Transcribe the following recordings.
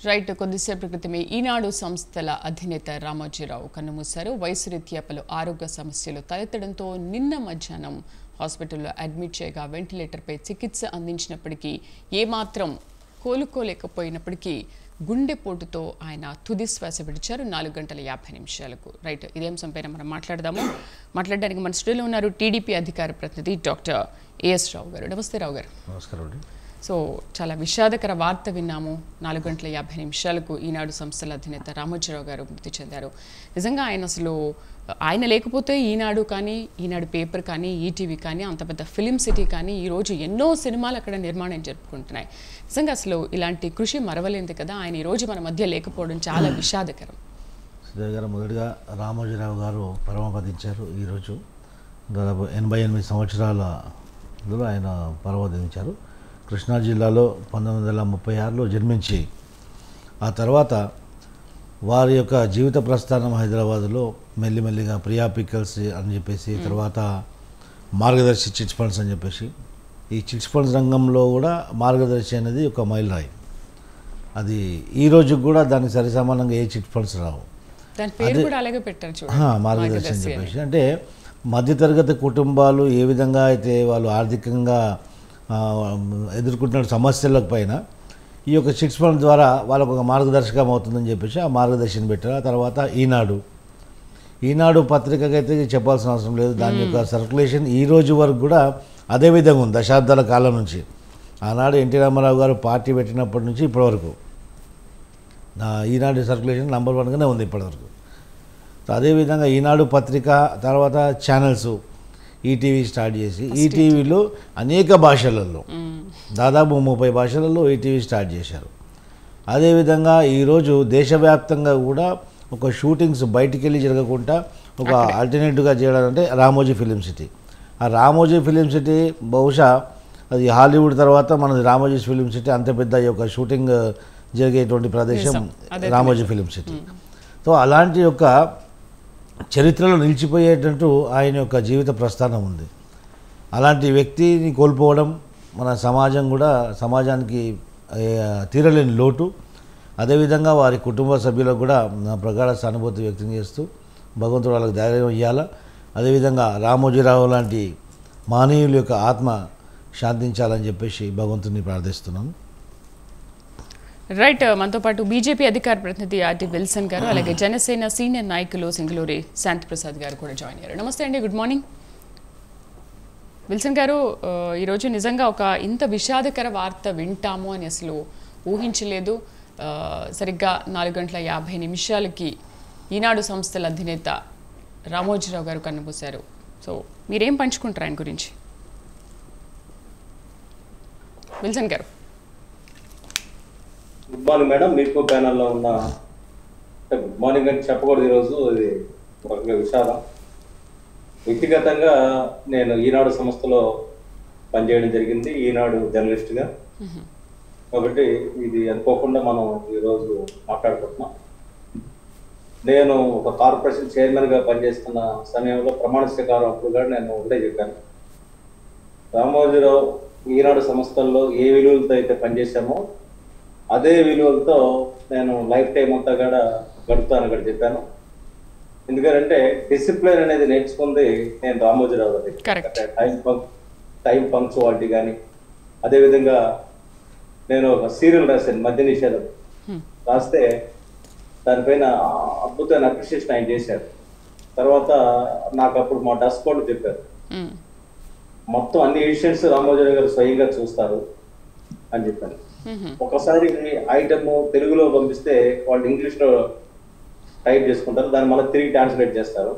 Right కొద్దిసేపటి క్రితమే ఈనాడు సంస్థల అధినేత రామోజీరావు కన్నుమూశారు. వయసు రీత్యా పలు ఆరోగ్య సమస్యలు తలెత్తడంతో నిన్న మధ్యాహ్నం హాస్పిటల్లో అడ్మిట్ చేయగా వెంటిలేటర్పై చికిత్స అందించినప్పటికీ ఏమాత్రం కోలుకోలేకపోయినప్పటికీ గుండెపోటుతో ఆయన తుది శ్వాస విడిచారు 4 గంటల 50 నిమిషాలకు. రైట్, ఇదే అంశంపైన మనం మాట్లాడడానికి మన స్టూడియోలో ఉన్నారు టీడీపీ అధికార ప్రతినిధి డాక్టర్ ఏఎస్ రావు గారు. నమస్తే రావు గారు. నమస్కారం అండి. సో చాలా విషాదకర వార్త విన్నాము. 4 గంటల 50 నిమిషాలకు ఈనాడు సంస్థల అధినేత రామోజీరావు గారు మృతి చెందారు. నిజంగా ఆయన లేకపోతే ఈనాడు కానీ, ఈనాడు పేపర్ కానీ, ఈటీవీ కానీ, అంత పెద్ద ఫిలిం సిటీ కానీ ఈరోజు ఎన్నో సినిమాలు అక్కడ నిర్మాణం జరుపుకుంటున్నాయి. నిజంగా ఇలాంటి కృషి మరవలేదు కదా. ఆయన ఈరోజు మన మధ్య లేకపోవడం చాలా విషాదకరం. సుధీర్ గారు, మొదటిగా రామోజీరావు గారు పరమపదించారు. ఈరోజు దాదాపు 88 సంవత్సరాలలో ఆయన పరమపదించారు. కృష్ణా జిల్లాలో 1936లో జన్మించి ఆ తర్వాత వారి యొక్క జీవిత ప్రస్థానం హైదరాబాదులో మెల్లిమెల్లిగా ప్రియా పికల్స్ అని చెప్పేసి, తర్వాత మార్గదర్శి చిట్స్ ఫండ్స్ అని చెప్పేసి, ఈ చిట్స్ ఫండ్స్ రంగంలో కూడా మార్గదర్శి అనేది ఒక మైలురాయి. అది ఈ రోజు కూడా దానికి సరిసమానంగా ఏ చిట్ ఫండ్స్ రావు. మార్గదర్శి అని చెప్పేసి అంటే మధ్యతరగతి కుటుంబాలు ఏ విధంగా అయితే వాళ్ళు ఆర్థికంగా ఎదుర్కొంటున్న సమస్యల పైన ఈ యొక్క చిట్స్ ఫండ్ ద్వారా వాళ్ళకు ఒక మార్గదర్శకం అవుతుందని చెప్పేసి ఆ మార్గదర్శిని పెట్టారు. ఆ తర్వాత ఈనాడు పత్రికకైతే చెప్పాల్సిన అవసరం లేదు. దాని యొక్క సర్క్యులేషన్ ఈ రోజు వరకు కూడా అదే విధంగా ఉంది. దశాబ్దాల కాలం నుంచి ఆనాడు ఎన్టీ రామారావు గారు పార్టీ పెట్టినప్పటి నుంచి ఇప్పటివరకు ఈనాడు సర్క్యులేషన్ నంబర్ 1గానే ఉంది ఇప్పటివరకు. అదేవిధంగా ఈనాడు పత్రిక తర్వాత ఛానల్స్ ఈటీవీ స్టార్ట్ చేసి ఈటీవీలో అనేక భాషలలో దాదాపు 30 భాషలలో ఈటీవీ స్టార్ట్ చేశారు. అదేవిధంగా ఈరోజు దేశవ్యాప్తంగా కూడా ఒక షూటింగ్స్ బయటికి వెళ్ళి జరగకుండా ఒక ఆల్టర్నేటివ్గా చేయడాలంటే రామోజీ ఫిలిం సిటీ. ఆ రామోజీ ఫిలిం సిటీ బహుశా అది హాలీవుడ్ తర్వాత మనది రామోజీ ఫిలిం సిటీ అంత పెద్ద ఈ యొక్క షూటింగ్ జరిగేటువంటి ప్రదేశం రామోజీ ఫిలిం సిటీ. సో అలాంటి యొక్క చరిత్రలో నిలిచిపోయేటట్టు ఆయన యొక్క జీవిత ప్రస్థానం ఉంది. అలాంటి వ్యక్తిని కోల్పోవడం మన సమాజానికి తీరలేని లోటు. అదేవిధంగా వారి కుటుంబ సభ్యులకు కూడా ప్రగాఢ సానుభూతి వ్యక్తం చేస్తూ భగవంతుడు వాళ్ళకి ధైర్యం ఇవ్వాలా. అదేవిధంగా రామోజీరావు లాంటి మానవుల యొక్క ఆత్మ శాంతించాలని చెప్పేసి భగవంతుని ప్రార్థిస్తున్నాను. రైట్, మనతో పాటు బీజేపీ అధికార ప్రతినిధి ఆర్టీ విల్సన్ గారు, అలాగే జనసేన సీనియర్ నాయకులు సింగళూరి శాంతిప్రసాద్ గారు కూడా జాయిన్ అయ్యారు. నమస్తే అండి, గుడ్ మార్నింగ్. విల్సన్ గారు, ఈరోజు నిజంగా ఒక ఇంత విషాదకర వార్త వింటాము అని అసలు ఊహించలేదు. సరిగ్గా 4 గంటల 50 నిమిషాలకి ఈనాడు సంస్థల అధినేత రామోజీరావు గారు కన్నుమూశారు. సో మీరేం పంచుకుంటారు ఆయన గురించి? విల్సన్ గారు. Good morning madam. మీకు ప్యానల్లో ఉన్న గుడ్ మార్నింగ్ అని చెప్పకూడదు. ఈరోజు ఇది ఒక విషాదం. వ్యక్తిగతంగా నేను ఈనాడు సంస్థలో పనిచేయడం జరిగింది, ఈనాడు జర్నలిస్ట్గా. కాబట్టి ఇది అనుకోకుండా మనం ఈరోజు మాట్లాడుకుంటున్నాం. నేను ఒక కార్పొరేషన్ చైర్మన్గా పనిచేస్తున్న సమయంలో ప్రమాణ స్వీకారం అప్పుడు కూడా నేను ఒకటే చెప్పాను, రామోజీరావు ఈనాడు సంస్థల్లో ఏ విలువలతో అయితే పనిచేశామో అదే విలువలతో నేను లైఫ్ టైం అంతా కూడా గడుపుతాను కూడా చెప్పాను. ఎందుకంటే డిసిప్లిన్ అనేది నేర్చుకుంది నేను రామోజీరావు గారి టైం పంక్చువాలిటీ కానీ, అదేవిధంగా నేను ఒక సీరియల్ రాశాను మద్య నిషేధం రాస్తే దానిపైన అద్భుతమైన అప్రిషియేషన్ ఆయన చేశారు. తర్వాత నాకు అప్పుడు మా డెస్క్ కోడ్ చెప్పారు, మొత్తం అన్ని ఎడిషన్స్ రామోజీరావు గారు స్వయంగా చూస్తారు అని చెప్పాను. ఒకసారి ఐటమ్ తెలుగులో పంపిస్తే వాళ్ళు ఇంగ్లీష్లో టైప్ చేసుకుంటారు, దాన్ని మళ్ళీ తిరిగి ట్రాన్స్లేట్ చేస్తారు.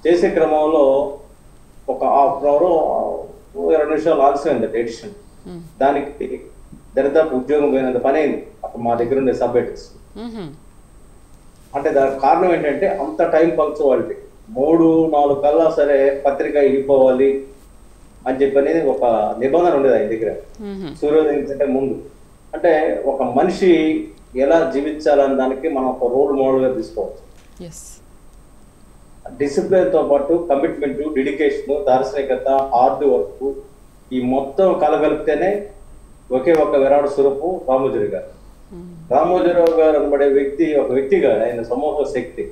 చేసే క్రమంలో ఒక హాఫ్ అవర్ 20 నిమిషాలు ఆలస్యమైంది ఎడిషన్. దానికి దరిదాపు ఉద్యోగం పోయినంత పని అయింది అప్పుడు మా దగ్గర ఉండే సబ్ ఎడిటర్స్. అంటే దానికి కారణం ఏంటంటే అంత టైం పంక్చువాలిటీ. 3-4 కల్లా సరే పత్రిక వెళ్ళిపోవాలి అని చెప్పనేది ఒక నిబంధన ఉండేది ఆయన దగ్గర సూర్యోదయం కంటే ముందు. అంటే ఒక మనిషి ఎలా జీవించాలని దానికి మనం ఒక రోల్ మోడల్గా తీసుకోవచ్చు. డిసిప్లిన్తో పాటు కమిట్మెంట్, డెడికేషన్, దార్శనికత, హార్డ్ వర్క్ ఈ మొత్తం కలగలిపితేనే ఒకే ఒక విరాట్ స్వరూపు రామోజీ గారు. రామోజీరావు గారు అనబడే వ్యక్తి ఒక వ్యక్తిగా ఆయన సమూహ శక్తి.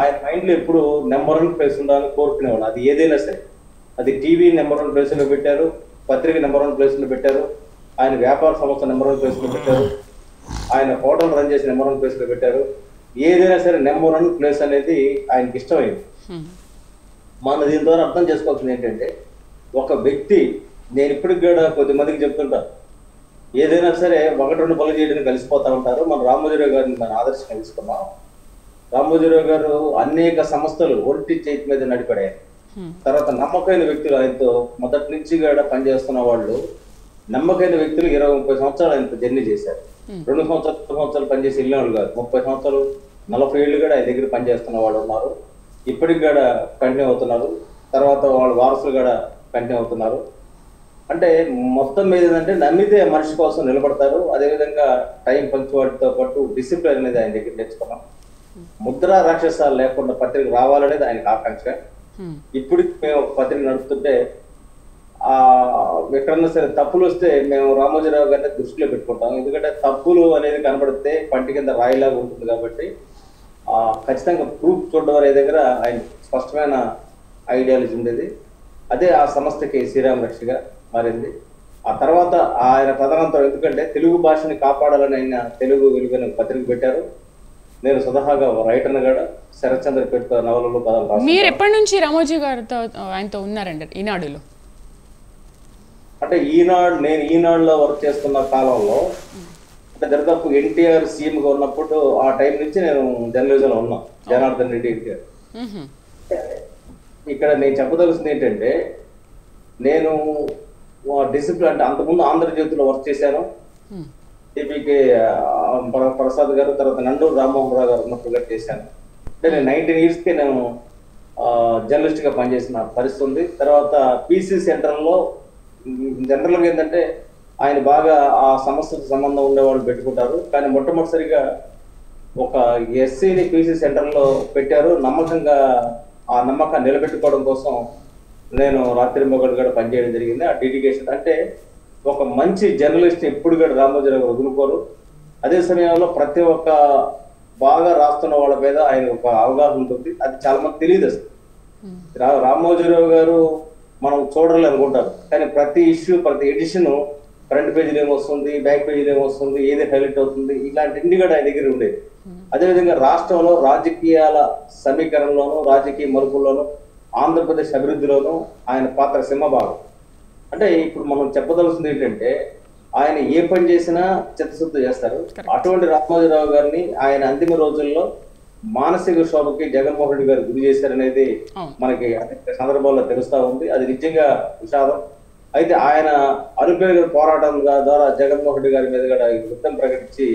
ఆయన మైండ్ లో ఎప్పుడు నెంబర్ 1 ప్లేస్ ఉండాలని కోరుకునేవాడు. అది ఏదైనా సరే, అది టీవీ నెంబర్ 1 ప్లేస్ లో పెట్టారు, పత్రిక నెంబర్ 1 ప్లేస్ లో పెట్టారు, ఆయన వ్యాపార సంస్థ నెంబర్ 1 ప్లేస్ లో పెట్టారు, ఆయన హోటల్ రన్ చేసి నెంబర్ 1 ప్లేస్ లో పెట్టారు. ఏదైనా సరే నెంబర్ 1 ప్లేస్ అనేది ఆయనకి ఇష్టమైంది. మనం దీని ద్వారా అర్థం చేసుకోవాల్సింది ఏంటంటే, ఒక వ్యక్తి, నేను ఇప్పటికి కూడా కొద్దిమందికి చెప్తుంటా, ఏదైనా సరే 1-2 పనులు చేయడానికి కలిసిపోతా ఉంటారు. మన రామోజీరావు గారిని మనం ఆదర్శంగా తీసుకున్నాం. రామోజీరావు గారు అనేక సంస్థలు ఒంటి చేతి మీద నడిపడారు. తర్వాత నమ్మకమైన వ్యక్తులు, ఆయనతో మొదటి నుంచి కూడా పనిచేస్తున్న వాళ్ళు, నమ్మకమైన వ్యక్తులు 20-30 సంవత్సరాలు ఆయనతో జర్నీ చేశారు. 2 సంవత్సరాలు పనిచేసి వెళ్ళిన వాళ్ళు కాదు, 30 సంవత్సరాలు 40 ఏళ్ళు కూడా ఆయన దగ్గర పనిచేస్తున్న వాళ్ళు ఉన్నారు. ఇప్పటికి కూడా కంటిన్యూ అవుతున్నారు. తర్వాత వాళ్ళ వారసులు కూడా కంటిన్యూ అవుతున్నారు. అంటే మొత్తం మీద ఏంటంటే, నమ్మితే మనిషి కోసం నిలబడతారు. అదేవిధంగా టైం పంక్చువాలిటీతో పాటు డిసిప్లిన్ అనేది ఆయన దగ్గర నేర్చుకున్నాం. ముద్రా రాక్షసాలు లేకుండా పత్రిక రావాలనేది ఆయనకు ఆకాంక్ష. ఇప్పుడు మేము ఒక పత్రిక నడుపుతుంటే ఎక్కడన్నా సరే తప్పులు వస్తే మేము రామోజీరావు గారిని దృష్టిలో పెట్టుకుంటాం. ఎందుకంటే తప్పులు అనేది కనబడితే పంటి కింద రాయిలాగా ఉంటుంది కాబట్టి ఖచ్చితంగా ప్రూఫ్ చూడడం అనే దగ్గర ఆయన స్పష్టమైన ఐడియాలజీ ఉండేది. అదే ఆ సంస్థకి శ్రీరామ రక్షగా మారింది. ఆ తర్వాత ఆయన తదనంతరం, ఎందుకంటే తెలుగు భాషని కాపాడాలని ఆయన తెలుగు వెలుగుని పత్రిక పెట్టారు. నేను స్వతహాగా రైటర్ని కూడా శరత్చంద్ర పెట్ట నవలలు కథలు రాశాను. మీరు ఎప్పటి నుంచి రామోజీ గారితో ఆయనతో ఉన్నారండి ఈనాడులో? అంటే నేను ఈనాడులో వర్క్ చేస్తున్న కాలంలో, అంటే దరిదాపు ఎన్టీఆర్ సీఎంగా ఉన్నప్పుడు ఆ టైం నుంచి నేను జర్నలిజంలో ఉన్నా. జనార్దన్ రెడ్డి ఎన్టీఆర్. ఇక్కడ నేను చెప్పదలసింది ఏంటంటే, నేను డిసిప్లిన్, అంటే అంతకుముందు ఆంధ్రజ్యోతిలో వర్క్ చేశాను. టీపీకే ప్రసాద్ గారు, తర్వాత నండూరు రామ్మోహన్ రావు గారు ఉన్నప్పుడు చేశాను. అంటే నేను 19 yearsకి నేను జర్నలిస్ట్ గా పనిచేసిన పరిస్థితి ఉంది. తర్వాత పీసీ సెంటర్లో జనరల్గా ఏంటంటే, ఆయన బాగా ఆ సమస్యకు సంబంధం ఉండేవాళ్ళు పెట్టుకుంటారు. కానీ మొట్టమొదటిసారిగా ఒక ఎస్సీని పీసీ సెంటర్లో పెట్టారు. నమ్మకంగా ఆ నమ్మకాన్ని నిలబెట్టుకోవడం కోసం నేను రాత్రి మొగడు కూడా పనిచేయడం జరిగింది. ఆ డెడికేషన్ అంటే, ఒక మంచి జర్నలిస్ట్ ఎప్పుడు కూడా రామోజీరావు గారు వదులుకోరు. అదే సమయంలో ప్రతి ఒక్క బాగా రాస్తున్న వాళ్ళ మీద ఆయన ఒక అవగాహన ఉంటుంది. అది చాలా మంది తెలియదు అసలు. రామోజీరావు గారు మనం చూడాలి అనుకుంటారు, కానీ ప్రతి ఇష్యూ, ప్రతి ఎడిషన్ ఫ్రంట్ పేజీలో ఏమొస్తుంది, బ్యాక్ పేజీలో ఏమొస్తుంది, ఏది హైలైట్ అవుతుంది, ఇలాంటివన్నీ కూడా ఆయన దగ్గర ఉండేది. అదేవిధంగా రాష్ట్రంలో రాజకీయాల సమీకరణలోను, రాజకీయ మలుపుల్లోనూ, ఆంధ్రప్రదేశ్ అభివృద్ధిలోనూ ఆయన పాత్ర సింహభాగం. అంటే ఇప్పుడు మనం చెప్పదలుస్తుంది ఏంటంటే, ఆయన ఏ పని చేసినా చిత్తశుద్ధి చేస్తారు. అటువంటి రామోజీరావు గారిని ఆయన అంతిమ రోజుల్లో మానసిక శోభకి జగన్మోహన్ రెడ్డి గారు గురి చేశారనేది మనకి అనేక సందర్భాల్లో తెలుస్తా ఉంది. అది నిజంగా విషాదం. అయితే ఆయన అరుపేరు పోరాటం ద్వారా జగన్మోహన్ రెడ్డి గారి మీద కూడా యుద్ధం ప్రకటించి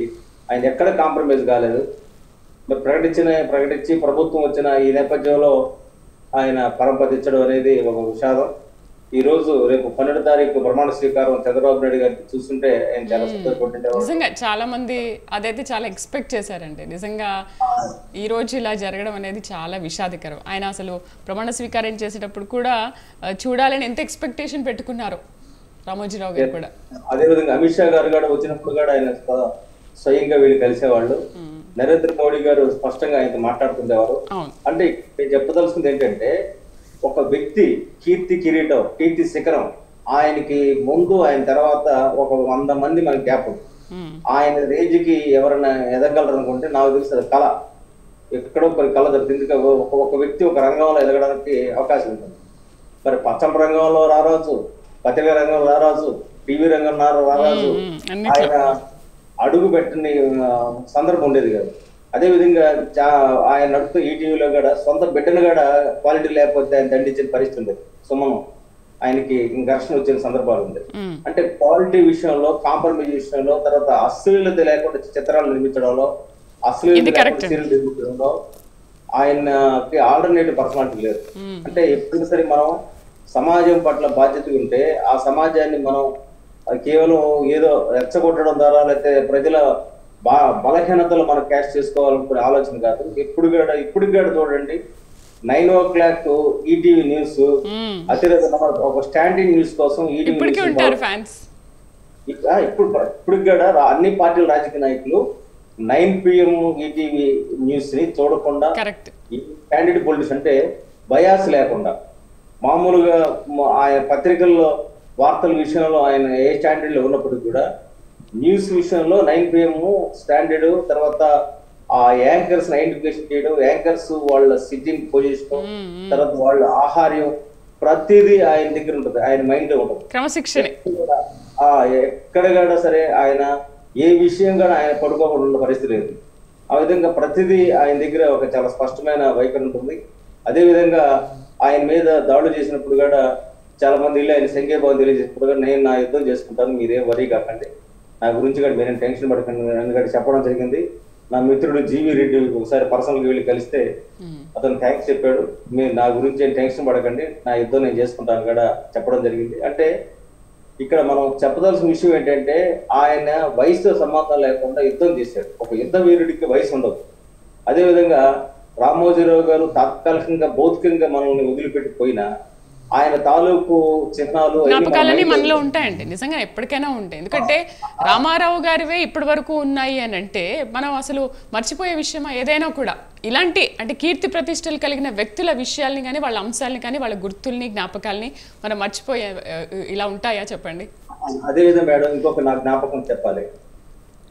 ఆయన ఎక్కడ కాంప్రమైజ్ కాలేదు. మరి ప్రకటించి ప్రభుత్వం వచ్చిన ఈ నేపథ్యంలో ఆయన పరంపదించడం అనేది ఒక విషాదం. ఈ రోజు రేపు 12వ తారీఖు ప్రమాణ స్వీకారం చంద్రబాబు నాయుడు గారికి చూస్తుంటే ఆయన చాలా సంతోషపడ్డారు. నిజంగా చాలా మంది అదైతే చాలా ఎక్స్పెక్ట్ చేశారండి. నిజంగా ఈ రోజు ఇలా జరగడం అనేది చాలా విషాదకరం. ఆయన అసలు ప్రమాణ స్వీకారం చేసేటప్పుడు కూడా చూడాలని ఎంత ఎక్స్పెక్టేషన్ పెట్టుకున్నారు రామోజీరావు గారు కూడా. అదేవిధంగా అమిత్ షా గారు కూడా వచ్చినప్పుడు కూడా ఆయన స్వయంగా వీళ్ళు కలిసేవాళ్ళు. నరేంద్ర మోడీ గారు స్పష్టంగా ఆయనతో మాట్లాడుతుండేవారు. అంటే నేను చెప్పదలుచుకుంది ఏంటంటే, ఒక వ్యక్తి కీర్తి కిరీటం, కీర్తి శిఖరం, ఆయనకి ముందు ఆయన తర్వాత ఒక 100 మంది మనకి గ్యాప్ ఉంది. ఆయన రేంజ్కి ఎవరైనా ఎదగలరు అనుకుంటే నాకు తెలిసి అది కళ, ఎక్కడో కొన్ని కళ జరుగుతుంది. ఒక వ్యక్తి ఒక రంగంలో ఎదగడానికి అవకాశం ఉంటుంది. మరి పచ్చల రంగంలో రారాజు, పత్రికా రంగంలో రారాజు, టీవీ రంగంలో రారాజు, ఆయన అడుగు పెట్టని సందర్భం ఉండేది కాదు. అదేవిధంగా ఆయన నడుపుతూ ఈటీవీలో కూడా సొంత బిడ్డను కూడా క్వాలిటీ లేకపోతే ఆయన దండించిన పరిస్థితి ఉండేది. సుమను ఆయనకి ఘర్షణ వచ్చిన సందర్భాలు ఉంది. అంటే క్వాలిటీ విషయంలో, కాంప్రమైజ్ విషయంలో, తర్వాత అశ్లీలత లేకుండా చిత్రాలు నిర్మించడంలో, అశ్లీలత సీరియల్ నిర్మించడంలో ఆయనకి ఆల్టర్నేటివ్ పర్సనాలిటీ లేదు. అంటే ఎప్పుడు సరే మనం సమాజం పట్ల బాధ్యత ఉంటే ఆ సమాజాన్ని మనం కేవలం ఏదో రెచ్చగొట్టడం ద్వారా, లేకపోతే ప్రజల బలహీనతలు మనం క్యాష్ చేసుకోవాలనుకునే ఆలోచన కాదు. ఇప్పుడు కూడా చూడండి, 9 o'clock ఈటీవీ న్యూస్ అతిరేక ఒక స్టాండింగ్ న్యూస్ కోసం ఇప్పుడు ఇప్పుడు కూడా అన్ని పార్టీల రాజకీయ నాయకులు 9 PM ఈటీవీ న్యూస్ ని చూడకుండా కరెక్ట్. ఈ క్యాండిడేట్ పొలిటిక్స్ అంటే బయాస్ లేకుండా మామూలుగా ఆయన పత్రికల్లో వార్తల విషయంలో ఆయన ఏ స్టాండర్డ్ లో ఉన్నప్పటికీ కూడా న్యూస్ విషయంలో 9 PM స్టాండర్డ్, తర్వాత ఆ యాంకర్స్ ఐడెంటిఫికేషన్ చేయడం, యాంకర్స్ వాళ్ళ సిట్టింగ్ పొజిషన్, తర్వాత వాళ్ళ ఆహార్యం ప్రతిదీ ఆయన దగ్గర ఉంటుంది, ఆయన మైండ్ లో ఉంటుంది. క్రమశిక్షణ ఎక్కడ కూడా సరే ఆయన ఏ విషయం కూడా ఆయన పడుకోకుండా ఉన్న పరిస్థితి లేదు. ఆ విధంగా ప్రతిదీ ఆయన దగ్గర ఒక చాలా స్పష్టమైన వైఖరి ఉంటుంది. అదే విధంగా ఆయన మీద దాడులు చేసినప్పుడు కూడా చాలా మంది వెళ్ళి ఆయన సంఖ్యాభావం తెలియజేసినప్పుడు కూడా నేను నా యుద్ధం చేసుకుంటాను, మీరేం వరీ కాకండి, నా గురించి కూడా మీరేం టెన్షన్ పడకండి అని కూడా చెప్పడం జరిగింది. నా మిత్రుడు జీవి రెడ్డి ఒకసారి పర్సనల్గా వెళ్ళి కలిస్తే అతను థ్యాంక్స్ చెప్పాడు, మీరు నా గురించి ఏం టెన్షన్ పడకండి, నా యుద్ధం నేను చేసుకుంటాను కూడా చెప్పడం జరిగింది. అంటే ఇక్కడ మనం చెప్పదలసిన విషయం ఏంటంటే ఆయన వయసుతో సంబంధం లేకుండా యుద్ధం చేశాడు. ఒక యుద్ధ వీరుడికి వయసు ఉండదు. అదేవిధంగా రామోజీరావు గారు తాత్కాలికంగా భౌతికంగా మనల్ని వదిలిపెట్టిపోయినా ఆయన తాలూకు చిహ్నాలు జ్ఞాపకాలన్నీ మనలో ఉంటాయండి, నిజంగా ఎప్పటికైనా ఉంటాయి. ఎందుకంటే రామారావు గారివే ఇప్పటి వరకు ఉన్నాయి అని అంటే మనం అసలు మర్చిపోయే విషయమా ఏదైనా కూడా? ఇలాంటి అంటే కీర్తి ప్రతిష్టలు కలిగిన వ్యక్తుల విషయాల్ని కానీ వాళ్ళ అంశాలని కానీ వాళ్ళ గుర్తుల్ని జ్ఞాపకాలని మనం మర్చిపోయే ఇలా ఉంటాయా చెప్పండి? అదేవిధంగా మేడం ఇంకొక నా జ్ఞాపకం చెప్పాలి.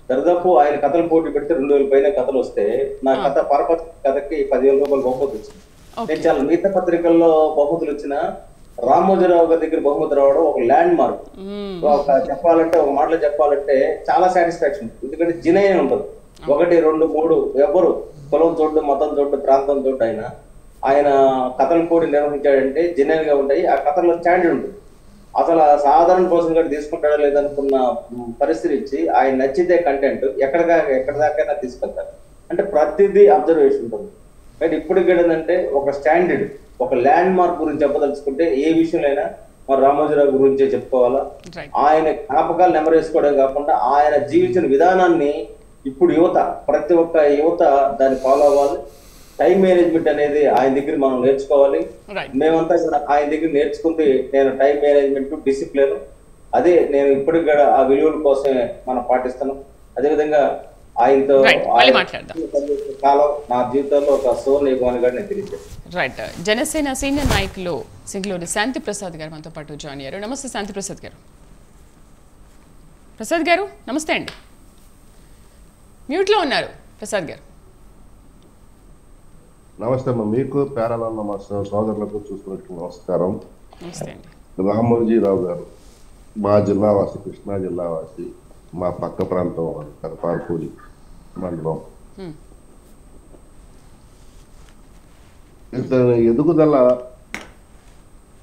దాదాపు ఆయన కథలు పోటీ పెడితే 2000 పైన కథలు వస్తే నా కథ పరపతి కథకి 10,000 రూపాయలు బహుమతి వచ్చింది. నేను చాలా మిగతా పత్రికల్లో బహుమతులు వచ్చిన రామోజీరావు గారి దగ్గర బహుమతి రావడం ఒక ల్యాండ్ మార్క్. చెప్పాలంటే ఒక మాటలో చెప్పాలంటే చాలా సాటిస్ఫాక్షన్. ఎందుకంటే జినైన్ ఉంటుంది, 1, 2, 3 ఎవరు కులం చూడ్డు, మతం చూడ్డు, ప్రాంతం చూడ్డు, ఆయన కథల పోటీ నిర్వహించాడంటే జినైన్ గా ఉంటాయి. ఆ కథల్లో స్టాండర్డ్ ఉంటుంది. అసలు సాధారణ పర్సన్ కూడా తీసుకుంటాడో లేదనుకున్న పరిస్థితి ఇచ్చి ఆయన నచ్చితే కంటెంట్ ఎక్కడ దాకైనా తీసుకెళ్తారు. అంటే ప్రతిదీ అబ్జర్వేషన్ ఉంటుంది. కానీ ఇప్పటికి ఏంటంటే ఒక స్టాండర్డ్, ఒక ల్యాండ్ మార్క్ గురించి చెప్పదలుచుకుంటే ఏ విషయంలో అయినా మరి రామోజీరావు గురించే చెప్పుకోవాలా. ఆయన జ్ఞాపకాలు నెమరేసుకోవడం కాకుండా ఆయన జీవించిన విధానాన్ని ఇప్పుడు ప్రతి ఒక్క యువత దాన్ని ఫాలో అవ్వాలి. టైం మేనేజ్మెంట్ అనేది ఆయన దగ్గర మనం నేర్చుకోవాలి. మేమంతా కూడా ఆయన దగ్గర నేర్చుకుంది. నేను టైం మేనేజ్మెంట్, డిసిప్లిన్, అదే నేను ఇప్పటికి కూడా ఆ విలువల కోసమే మనం పాటిస్తున్నాం. అదేవిధంగా ఆయనతో కాలం నా జీవితంలో ఒక సువర్ణయుగం కూడా నేను తెలియజేస్తాను. రైట్. జనసేన సీనియర్ నాయకులు సింగళూరి శాంతి ప్రసాద్ గారు మనతో పాటు జాయిన్ అయ్యారు. నమస్తే శాంతి ప్రసాద్ గారు. ప్రసాద్ గారు నమస్తే అండి, మ్యూట్లో ఉన్నారు ప్రసాద్ గారు. నమస్తే అమ్మ, మీకు పేరాలన్న మా సోదరులకు చూస్తున్నట్టు నమస్కారం. నమస్తే అండి. రామోజీరావు గారు మా జిల్లావాసి, కృష్ణా జిల్లావాసి, మా పక్క ప్రాంతం కరపార్పూడి మండలం. ఇతను ఎదుగుదల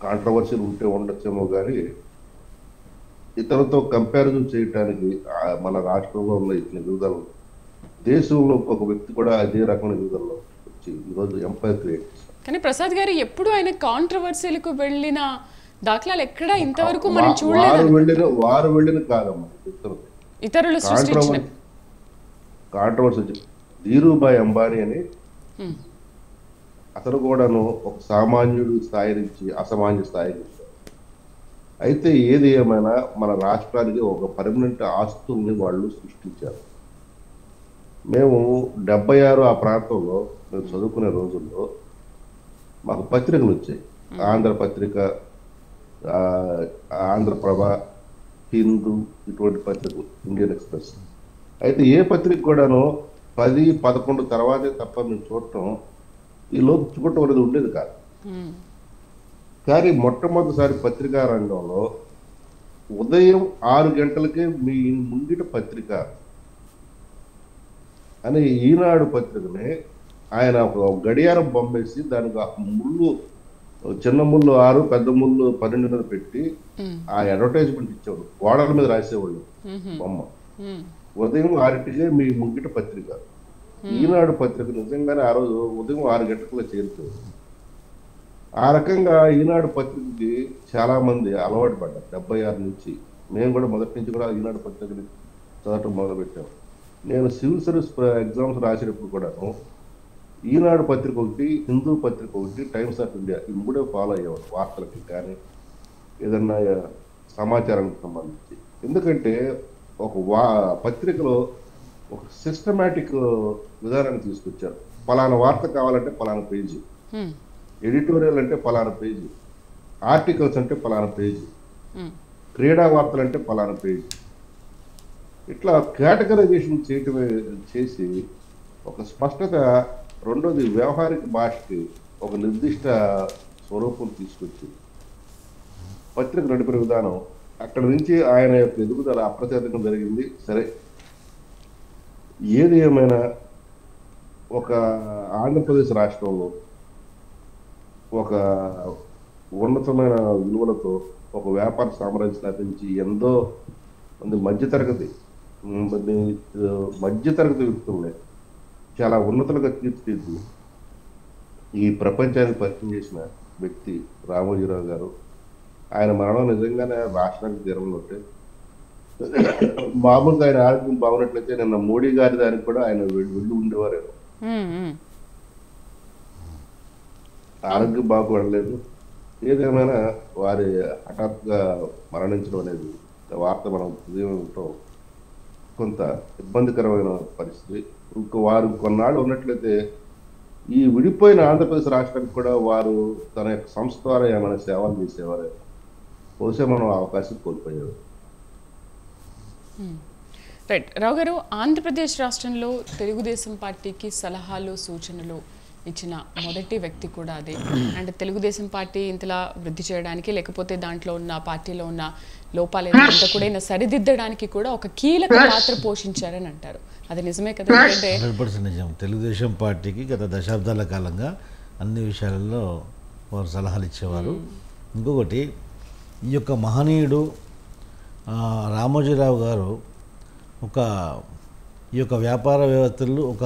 కాంట్రవర్సీలు ఉంటే ఉండొచ్చేమో కానీ ఇతరులతో కంపారిజన్ చేయడానికి మన రాష్ట్రంలో ఉన్న ఇతని ఎదుగుదల, దేశంలో ఒక వ్యక్తి కూడా అదే రకమైన ఎదుగుదలలో వచ్చి ఈరోజు ఎంపైర్ క్రియేట్ చేశారు. కానీ ప్రసాద్ గారు ఎప్పుడు ఆయన కాంట్రవర్సీలకు వెళ్ళిన దాఖలాలు ఎక్కడా ఇంతవరకు మనం చూడలేదు. వారు వెళ్ళిన కాదమ్మా, ఇతరులు సృష్టించిన కాంట్రవర్సీ. ధీరుభాయ్ అంబానీ అని అతను కూడాను ఒక సామాన్యుడు స్థాయి నుంచి అసామాన్య స్థాయికి వచ్చాడు. అయితే ఏది ఏమైనా మన రాష్ట్రానికి ఒక పర్మనెంట్ ఆస్తుల్ని వాళ్ళు సృష్టించారు. మేము 76 ఆ ప్రాంతంలో మేము చదువుకునే రోజుల్లో మాకు పత్రికలు వచ్చాయి. ఆంధ్రపత్రిక, ఆంధ్రప్రభ, హిందూ, ఇటువంటి పత్రికలు, ఇండియన్ ఎక్స్ప్రెస్. అయితే ఏ పత్రిక కూడాను 10, 11 తర్వాతే తప్ప మేము చూడటం, ఈ లోపు చూడటం అనేది ఉండేది కాదు. కానీ మొట్టమొదటిసారి పత్రికా రంగంలో ఉదయం 6 గంటలకే మీ ముంగిట పత్రిక అని ఈనాడు పత్రికని ఆయన ఒక గడియారం బొమ్మేసి దానికి ముళ్ళు, చిన్న ముళ్ళు 6, పెద్ద ముళ్ళు 12 మీద పెట్టి ఆ అడ్వర్టైజ్మెంట్ ఇచ్చేవాడు. గోడల మీద రాసేవాళ్ళు బొమ్మ. ఉదయం 6కే మీ ముంగిట పత్రిక. ఈనాడు పత్రిక నిజంగానే ఆ రోజు ఉదయం 6 గంటలకు చేరుతుంది. ఆ రకంగా ఈనాడు పత్రికకి చాలా మంది అలవాటు పడ్డారు 76 నుంచి. మేము కూడా మొదటి నుంచి కూడా ఈనాడు పత్రికని చదవటం మొదలుపెట్టాము. నేను సివిల్ సర్వీస్ ఎగ్జామ్స్ రాసేటప్పుడు కూడాను ఈనాడు పత్రిక ఒకటి, హిందూ పత్రిక ఒకటి, టైమ్స్ ఆఫ్ ఇండియా, ఈ 3 ఫాలో అయ్యేవాడు వార్తలకి కానీ ఏదన్నా సమాచారానికి సంబంధించి. ఎందుకంటే ఒక పత్రికలో ఒక సిస్టమేటిక్ విధానాన్ని తీసుకొచ్చారు. పలానా వార్త కావాలంటే పలానా పేజీ, ఎడిటోరియల్ అంటే పలానా పేజీ, ఆర్టికల్స్ అంటే పలానా పేజీ, క్రీడా వార్తలు అంటే పలానా పేజీ, ఇట్లా కేటగరైజేషన్ చేసి ఒక స్పష్టత. రెండోది వ్యవహారిక భాషకి ఒక నిర్దిష్ట స్వరూపం తీసుకొచ్చి పత్రిక నడిపిన విధానం. అక్కడి నుంచి ఆయన యొక్క ఎదుగుదల అప్రతిహతంగా జరిగింది. సరే, ఏది ఏమైనా ఒక ఆంధ్రప్రదేశ్ రాష్ట్రంలో ఒక ఉన్నతమైన విలువలతో ఒక వ్యాపార సామ్రాజ్యం స్థాపించి ఎంతో మంది మధ్యతరగతి వ్యక్తుల్ని చాలా ఉన్నతులుగా తీర్చిదిద్ది ఈ ప్రపంచానికి పరిచయం చేసిన వ్యక్తి రామోజీరావు గారు. ఆయన మరణం నిజంగానే రాష్ట్రానికి తీరంలోటే. మామూలుగా ఆయన ఆరోగ్యం బాగున్నట్లయితే నిన్న మోడీ గారి దానికి కూడా ఆయన వెళ్ళి ఉండేవారేమో. ఆరోగ్యం బాగుపడలేదు. ఏదేమైనా వారి హఠాత్తుగా మరణించడం అనేది వార్త మనం ఉదయంతో కొంత ఇబ్బందికరమైన పరిస్థితి. వారు కొన్నాళ్ళు ఉన్నట్లయితే ఈ విడిపోయిన ఆంధ్రప్రదేశ్ రాష్ట్రానికి కూడా వారు తన యొక్క సంస్థ ద్వారా ఏమైనా సేవలు చేసేవారే. బహుశా మనం అవకాశం కోల్పోయారు. రైట్. రావు గారు, ఆంధ్రప్రదేశ్ రాష్ట్రంలో తెలుగుదేశం పార్టీకి సలహాలు సూచనలు ఇచ్చిన మొదటి వ్యక్తి కూడా అదే. అండ్ తెలుగుదేశం పార్టీ ఇంతలా వృద్ధి చేయడానికి, లేకపోతే దాంట్లో ఉన్న పార్టీలో ఉన్న లోపాలు ఏదంతా కూడా సరిదిద్దడానికి కూడా ఒక కీలక పాత్ర పోషించారని అంటారు. అది నిజమే కదా? 100% నిజం. తెలుగుదేశం పార్టీకి గత దశాబ్దాల కాలంగా అన్ని విషయాలలో వారు సలహాలు ఇచ్చేవారు. ఇంకొకటి, ఈ యొక్క మహనీయుడు రామోజీరావు గారు ఈ యొక్క వ్యాపార వ్యవస్థలు ఒక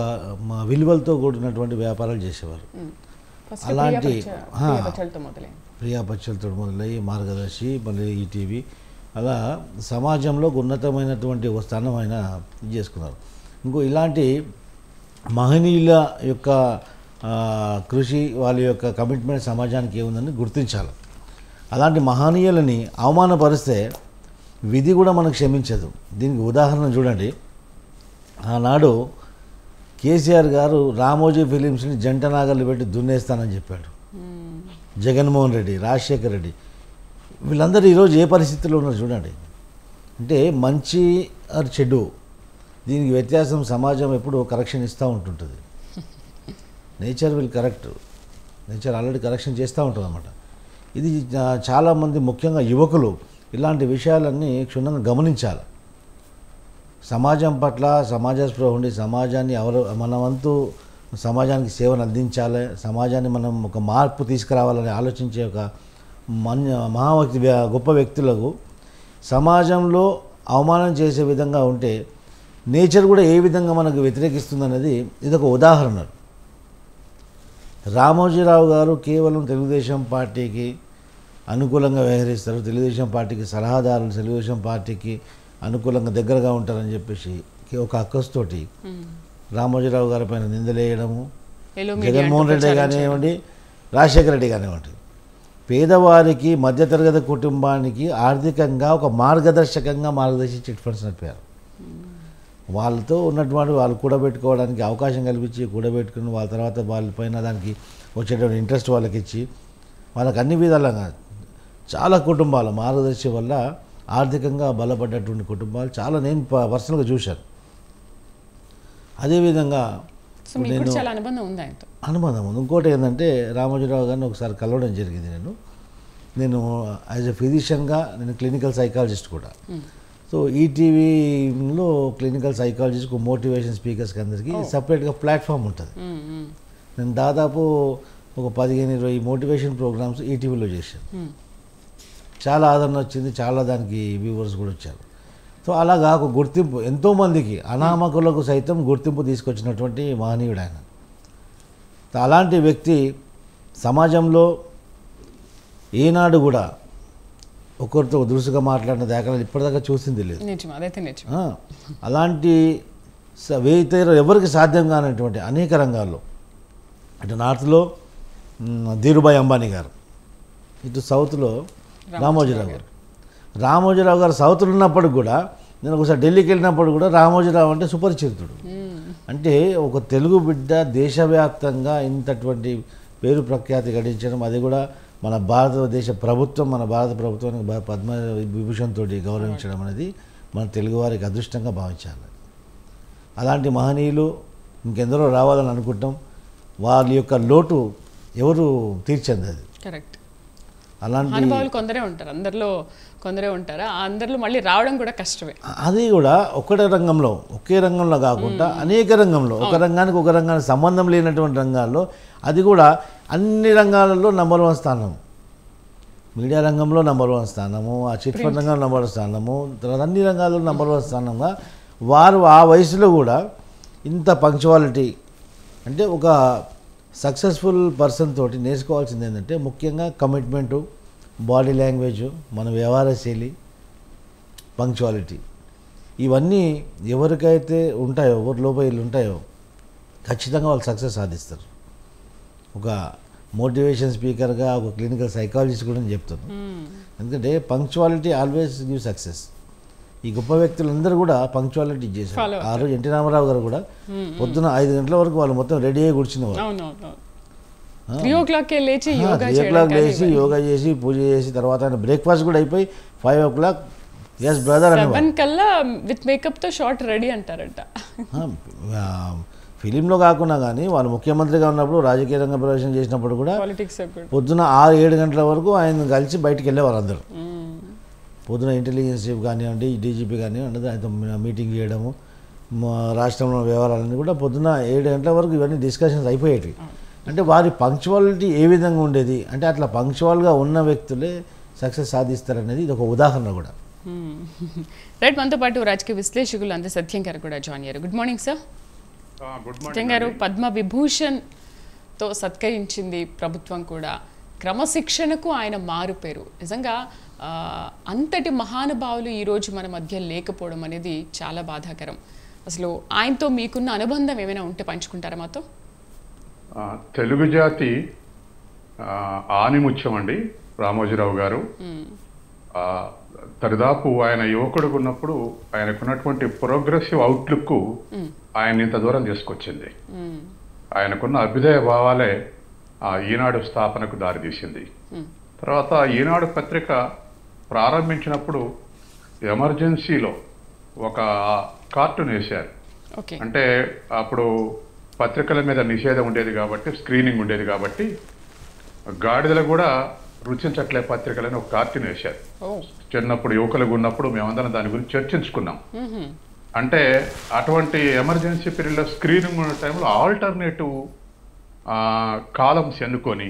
విలువలతో కూడినటువంటి వ్యాపారాలు చేసేవారు. అలాంటి ప్రియాపచ్చలతో మొదలయ్యి మార్గదర్శి, మళ్ళీ ఈటీవీ, అలా సమాజంలో ఉన్నతమైనటువంటి ఒక స్థానం ఆయన చేసుకున్నారు. ఇలాంటి మహనీయుల యొక్క కృషి, వాళ్ళ యొక్క కమిట్మెంట్ సమాజానికి ఏముందని గుర్తించాలి. అలాంటి మహనీయులని అవమానపరిస్తే విధి కూడా మనకు క్షమించదు. దీనికి ఉదాహరణ చూడండి. ఆనాడు కేసీఆర్ గారు రామోజీ ఫిలిమ్స్ని జంట నాగళ్ళు పెట్టి దున్నేస్తానని చెప్పాడు. జగన్మోహన్ రెడ్డి, రాజశేఖర్ రెడ్డి, వీళ్ళందరూ ఈరోజు ఏ పరిస్థితుల్లో ఉన్నారు చూడండి. అంటే మంచి ఆర్ చెడు, దీనికి వ్యత్యాసం సమాజం ఎప్పుడు కరెక్షన్ ఇస్తూ ఉంటుంటుంది. Nature will correct, nature already correction చేస్తూ ఉంటుంది అన్నమాట. ఇది చాలామంది, ముఖ్యంగా యువకులు, ఇలాంటి విషయాలన్నీ క్షుణ్ణంగా గమనించాలి. సమాజం పట్ల సమాజ స్పృహ ఉండి సమాజాన్ని మన వంతు సమాజానికి సేవను అందించాలి, సమాజాన్ని మనం ఒక మార్పు తీసుకురావాలని ఆలోచించే ఒక గొప్ప వ్యక్తులకు సమాజంలో అవమానం చేసే విధంగా ఉంటే నేచర్ కూడా ఏ విధంగా మనకు వ్యతిరేకిస్తుందనేది ఇదొక ఉదాహరణ. రామోజీరావు గారు కేవలం తెలుగుదేశం పార్టీకి అనుకూలంగా వ్యవహరిస్తారు, తెలుగుదేశం పార్టీకి సలహాదారులు తెలుగుదేశం పార్టీకి అనుకూలంగా దగ్గరగా ఉంటారని చెప్పేసి ఒక అక్కస్తోటి రామోజీరావు గారి పైన నిందలేయడము, జగన్మోహన్ రెడ్డి కానివ్వండి, రాజశేఖర రెడ్డి కానివ్వండి, పేదవారికి మధ్యతరగతి కుటుంబానికి ఆర్థికంగా ఒక మార్గదర్శి చిట్ ఫండ్స్ నడిపారు. వాళ్ళతో ఉన్నటువంటి వాళ్ళు కూడబెట్టుకోవడానికి అవకాశం కల్పించి కూడబెట్టుకుని వాళ్ళ తర్వాత వాళ్ళపైన దానికి వచ్చేటువంటి ఇంట్రెస్ట్ వాళ్ళకి ఇచ్చి వాళ్ళకి అన్ని విధాలుగా చాలా కుటుంబాలు మార్గదర్శి వల్ల ఆర్థికంగా బలపడ్డటువంటి కుటుంబాలు చాలా నేను పర్సనల్గా చూశాను. అదేవిధంగా నేను అనుబంధం ఉంది. ఇంకోటి ఏంటంటే రామోజీరావు గారిని ఒకసారి కలవడం జరిగింది. నేను యాజ్ ఎ ఫిజిషియన్గా నేను క్లినికల్ సైకాలజిస్ట్ కూడా. సో ఈటీవీలో క్లినికల్ సైకాలజిస్ట్, మోటివేషన్ స్పీకర్స్కి అందరికీ సపరేట్గా ప్లాట్ఫామ్ ఉంటుంది. నేను దాదాపు ఒక 15-20 మోటివేషన్ ప్రోగ్రామ్స్ ఈటీవీలో చేశాను. చాలా ఆదరణ వచ్చింది, చాలా దానికి వ్యూవర్స్ కూడా వచ్చారు. సో అలాగా ఒక గుర్తింపు, ఎంతోమందికి అనామకులకు సైతం గుర్తింపు తీసుకొచ్చినటువంటి మహనీయుడు ఆయన. అలాంటి వ్యక్తి సమాజంలో ఏనాడు కూడా ఒకరితో దురుసుగా మాట్లాడిన దాఖలాలు ఇప్పటిదాకా చూసింది లేదు. అలాంటి ఎవరికి సాధ్యం కానటువంటి అనేక రంగాల్లో, అటు నార్త్లో ధీరుభాయ్ అంబానీ గారు, ఇటు సౌత్లో రామోజీరావు గారు. రామోజీరావు గారు సౌత్లో ఉన్నప్పుడు కూడా నేను ఒకసారి ఢిల్లీకి వెళ్ళినప్పుడు కూడా రామోజీరావు అంటే సుపరిచితుడు. అంటే ఒక తెలుగు బిడ్డ దేశవ్యాప్తంగా ఇంతటువంటి పేరు ప్రఖ్యాతి గడించడం, అది కూడా మన భారతదేశ ప్రభుత్వం, మన భారత ప్రభుత్వానికి పద్మ విభూషణ్ తోటి గౌరవించడం అనేది మన తెలుగువారికి అదృష్టంగా భావించాలి. అలాంటి మహనీయులు ఇంకెందరో రావాలని అనుకుంటాం. వాళ్ళ యొక్క లోటు ఎవరు తీర్చంది అది. కరెక్ట్. అలాంటి అనుభవాలు కొందరే ఉంటారు, అందరిలో కొందరే ఉంటారు. ఆ అందరిలో మళ్ళీ రావడం కూడా కష్టమే. అది కూడా ఒకే రంగంలో కాకుండా అనేక రంగంలో, ఒక రంగానికి ఒక రంగానికి సంబంధం లేనటువంటి రంగాల్లో, అది కూడా అన్ని రంగాలలో నంబర్ 1 స్థానం. మీడియా రంగంలో నంబర్ 1 స్థానము, ఆ చిట్ ఫండ్ రంగంలో నంబర్ 1 స్థానము, తర్వాత అన్ని రంగాల్లో నంబర్ 1 స్థానంగా వారు ఆ వయసులో కూడా ఇంత పంక్చువాలిటీ. అంటే ఒక సక్సెస్ఫుల్ పర్సన్ తోటి నేర్చుకోవాల్సింది ఏంటంటే ముఖ్యంగా కమిట్మెంటు, బాడీ లాంగ్వేజ్, మన వ్యవహార శైలి, పంక్చువాలిటీ. ఇవన్నీ ఎవరికైతే ఉంటాయో, ఎవరి లోపల ఉంటాయో ఖచ్చితంగా వాళ్ళు సక్సెస్ సాధిస్తారు. ఒక మోటివేషన్ స్పీకర్గా, ఒక క్లినికల్ సైకాలజిస్ట్ కూడా నేను చెప్తాను. ఎందుకంటే పంక్చువాలిటీ ఆల్వేస్ గివ్ సక్సెస్. ఈ గొప్ప వ్యక్తులందరూ కూడా పంక్చువాలిటీ చేశారు. ఆ రోజు ఎన్టీ రామారావు గారు కూడా పొద్దున 5 గంటల వరకు వాళ్ళు మొత్తం రెడీ అయ్యి కూర్చునేవారు. 3 o'clock లేచి యోగా చేసి పూజ చేసి తర్వాత ఆయన బ్రేక్ఫాస్ట్ కూడా అయిపోయి 5 o'clock ఎస్ బ్రదర్ అని 7 కల్లా విత్ మేకప్ తో షార్ట్ రెడీ అంటారట. ఫిలింలో కాకుండా కానీ వాళ్ళు ముఖ్యమంత్రిగా ఉన్నప్పుడు, రాజకీయ రంగ ప్రవేశం చేసినప్పుడు కూడా పాలిటిక్స్ పొద్దున 6-7 గంటల వరకు ఆయన కలిసి బయటికి వెళ్ళేవారు అందరూ. పొద్దున ఇంటెలిజెన్స్ చీఫ్ కానివ్వండి, డీజీపీ కానివ్వండి, ఆయనతో మీటింగ్ చేయడము, రాష్ట్రంలో వ్యవహారాలన్నీ కూడా పొద్దున 7 గంటల వరకు ఇవన్నీ డిస్కషన్స్ అయిపోయేవి. అంటే వారి పంక్చువాలిటీ ఏ విధంగా ఉండేది అంటే అట్లా పంక్చువల్గా ఉన్న వ్యక్తులే సక్సెస్ సాధిస్తారనేది ఇది ఒక ఉదాహరణ కూడా. రైట్, మనతో పాటు రాజకీయ విశ్లేషకులు అంతే సత్యం గారు కూడా జాయిన్ అయ్యారు. Good morning sir. సత్యం గారు, పద్మ విభూషణ్తో సత్కరించింది ప్రభుత్వం కూడా. క్రమశిక్షణకు ఆయన మారు పేరు. నిజంగా అంతటి మహానుభావులు ఈరోజు మన మధ్య లేకపోవడం అనేది చాలా బాధాకరం. అసలు ఆయనతో మీకున్న అనుబంధం ఏమైనా ఉంటే పంచుకుంటారా మాతో? తెలుగు జాతి ఆనిముత్యం అండి రామోజీరావు గారు. దరిదాపు ఆయన యువకుడుగా ఉన్నప్పుడు ఆయనకున్నటువంటి ప్రోగ్రెసివ్ అవుట్లుక్ ఆయన ఇంత దూరం తీసుకొచ్చింది. ఆయనకున్న అభ్యుదయ భావాలే ఈనాడు స్థాపనకు దారితీసింది. తర్వాత ఈనాడు పత్రిక ప్రారంభించినప్పుడు ఎమర్జెన్సీలో ఒక కార్టూన్ వేశారు. అంటే అప్పుడు పత్రికల మీద నిషేధం ఉండేది కాబట్టి, స్క్రీనింగ్ ఉండేది కాబట్టి గాడిదలు కూడా రుచించట్లే పత్రికలని ఒక కార్టూన్ వేశారు. చిన్నప్పుడు యువకులుగా ఉన్నప్పుడు మేమందరం దాని గురించి చర్చించుకున్నాం. అంటే అటువంటి ఎమర్జెన్సీ పీరియడ్లో స్క్రీనింగ్ ఉన్న టైంలో ఆల్టర్నేటివ్ కాలమ్స్ ఎన్నుకొని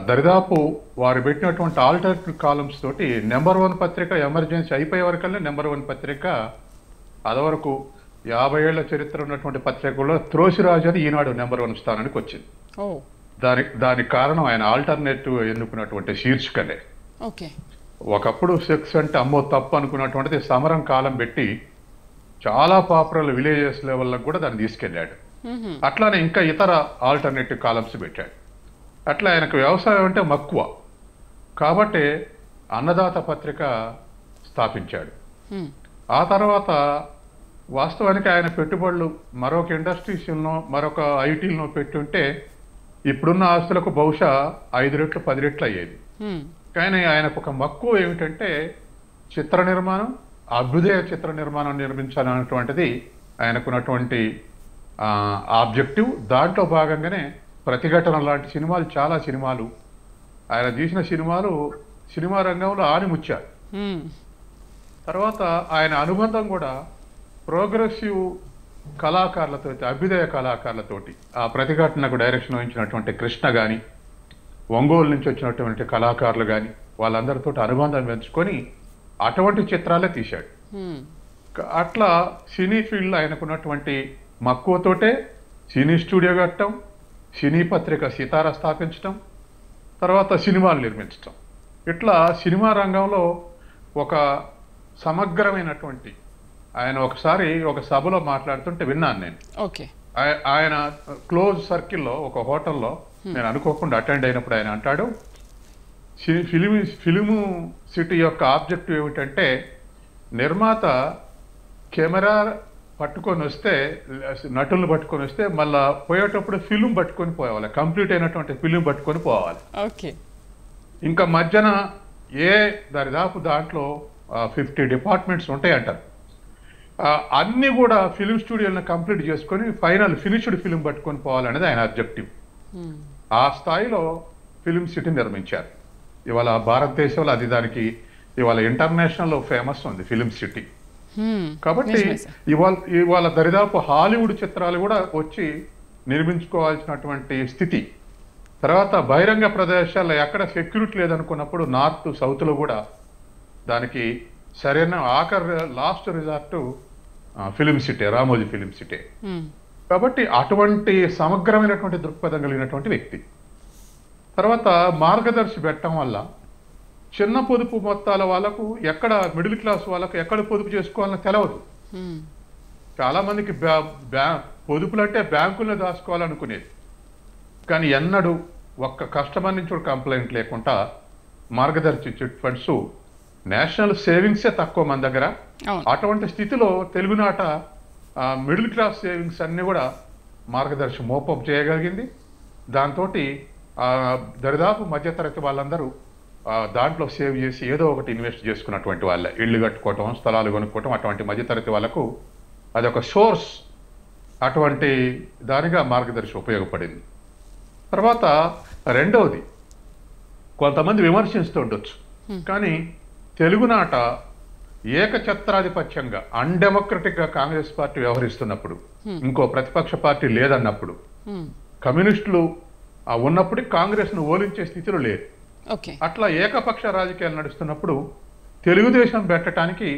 దరిదాపు వారు పెట్టినటువంటి ఆల్టర్నేటివ్ కాలమ్స్ తోటి నెంబర్ 1 పత్రిక ఎమర్జెన్సీ అయిపోయే వరకల్లా నెంబర్ 1 పత్రిక అదివరకు 50 ఏళ్ల చరిత్ర ఉన్నటువంటి పత్రికల్లో త్రోసిరాజు అని ఈనాడు నెంబర్ 1 స్థానానికి వచ్చింది. దానికి కారణం ఆయన ఆల్టర్నేటివ్ ఎన్నుకున్నటువంటి శీర్షికలే. ఒకప్పుడు సెక్స్ అంటే అమ్మో తప్పు అనుకున్నటువంటిది సమరం కాలం పెట్టి చాలా పాపులర్ విలేజెస్ లెవెల్లో కూడా దాన్ని తీసుకెళ్ళాడు. అట్లానే ఇంకా ఇతర ఆల్టర్నేటివ్ కాలమ్స్ పెట్టాడు. అట్లా ఆయనకు వ్యవసాయం అంటే మక్కువ కాబట్టి అన్నదాత పత్రిక స్థాపించాడు. ఆ తర్వాత వాస్తవానికి ఆయన పెట్టుబడులు మరొక ఇండస్ట్రీస్లో, మరొక ఐటీలో పెట్టుంటే ఇప్పుడున్న ఆస్తులకు బహుశా 5 రెట్లు 10 రెట్లు అయ్యేది. కానీ ఆయనకు ఒక మక్కువ ఏమిటంటే చిత్ర నిర్మాణం, అభ్యుదయ చిత్ర నిర్మాణం నిర్మించాలన్నటువంటిది ఆయనకున్నటువంటి ఆబ్జెక్టివ్. దాంట్లో భాగంగానే ప్రతిఘటన లాంటి సినిమాలు, చాలా సినిమాలు ఆయన తీసిన సినిమాలు సినిమా రంగంలో ఆనిముచ్చారు. తర్వాత ఆయన అనుబంధం కూడా ప్రోగ్రెసివ్ కళాకారులతో, అభ్యుదయ కళాకారులతోటి. ఆ ప్రతిఘటనకు డైరెక్షన్ వహించినటువంటి కృష్ణ కానీ, ఒంగోలు నుంచి వచ్చినటువంటి కళాకారులు కానీ వాళ్ళందరితో అనుబంధం పెంచుకొని అటువంటి చిత్రాలే తీశాడు. అట్లా సినీ ఫీల్డ్లో ఆయనకున్నటువంటి మక్కువతోటే సినీ స్టూడియో కట్టడం, సినీ పత్రిక సితారా స్థాపించడం, తర్వాత సినిమాలు నిర్మించడం. ఇట్లా సినిమా రంగంలో ఒక సమగ్రమైనటువంటి ఆయన ఒకసారి ఒక సభలో మాట్లాడుతుంటే విన్నాను నేను. ఆయన క్లోజ్ సర్కిల్లో ఒక హోటల్లో నేను అనుకోకుండా అటెండ్ అయినప్పుడు ఆయన అంటాడు, ఫిలిము సిటీ యొక్క ఆబ్జెక్టివ్ ఏమిటంటే నిర్మాత కెమెరా పట్టుకొని వస్తే, నటులను పట్టుకొని వస్తే మళ్ళా పోయేటప్పుడు ఫిలిం పట్టుకొని పోవాలి, కంప్లీట్ అయినటువంటి ఫిలిం పట్టుకొని పోవాలి. ఓకే. ఇంకా మధ్యన దరిదాపు దాంట్లో 50 డిపార్ట్మెంట్స్ ఉంటాయంటారు. అన్నీ కూడా ఫిలిం స్టూడియోలను కంప్లీట్ చేసుకొని ఫినిష్డ్ ఫిలిం పట్టుకొని పోవాలనేది ఆయన ఆబ్జెక్టివ్. ఆ స్థాయిలో ఫిలిం సిటీ నిర్మించారు. ఇవాళ భారతదేశంలో అది దానికి ఇవాళ ఇంటర్నేషనల్ ఫేమస్ ఉంది ఫిలిం సిటీ. కాబట్టి ఇవాళ దరిదాపు హాలీవుడ్ చిత్రాలు కూడా వచ్చి నిర్మించుకోవాల్సినటువంటి స్థితి. తర్వాత బహిరంగ ప్రదేశాల్లో ఎక్కడ సెక్యూరిటీ లేదనుకున్నప్పుడు నార్త్ సౌత్లో కూడా దానికి సరైన last resort film city, Ramoji film city. కాబట్టి అటువంటి సమగ్రమైనటువంటి దృక్పథం కలిగినటువంటి వ్యక్తి. తర్వాత మార్గదర్శి పెట్టడం వల్ల చిన్న పొదుపు మొత్తాల వాళ్ళకు ఎక్కడ, మిడిల్ క్లాస్ వాళ్ళకు ఎక్కడ పొదుపు చేసుకోవాలని తెలవదు. చాలా మందికి పొదుపులు అంటే బ్యాంకుల్లో దాచుకోవాలనుకునేది. కానీ ఎన్నడూ ఒక్క కస్టమర్ నుంచి కంప్లైంట్ లేకుండా మార్గదర్శి చిట్ ఫండ్స్ నేషనల్ సేవింగ్సే తక్కువ మన దగ్గర. అటువంటి స్థితిలో తెలుగునాట మిడిల్ క్లాస్ సేవింగ్స్ అన్ని కూడా మార్గదర్శి మోపప్ చేయగలిగింది. దాంతో దరిదాపు మధ్యతరగతి వాళ్ళందరూ దాంట్లో సేవ్ చేసి ఏదో ఒకటి ఇన్వెస్ట్ చేసుకున్నటువంటి వాళ్ళే, ఇళ్ళు కట్టుకోవటం, స్థలాలు కొనుక్కోవటం, అటువంటి మధ్యతరగతి వాళ్ళకు అదొక సోర్స్. అటువంటి దానిగా మార్గదర్శి ఉపయోగపడింది. తర్వాత రెండవది, కొంతమంది విమర్శిస్తూ ఉండొచ్చు, కానీ తెలుగునాట ఏకఛత్రాధిపత్యంగా అన్డెమోక్రటిక్గా కాంగ్రెస్ పార్టీ వ్యవహరిస్తున్నప్పుడు, ఇంకో ప్రతిపక్ష పార్టీ లేదన్నప్పుడు, కమ్యూనిస్టులు ఉన్నప్పుడు కాంగ్రెస్ను ఓలించే స్థితిలో లేదు. అట్లా ఏకపక్ష రాజకీయాలు నడుస్తున్నప్పుడు తెలుగుదేశం పెట్టడానికి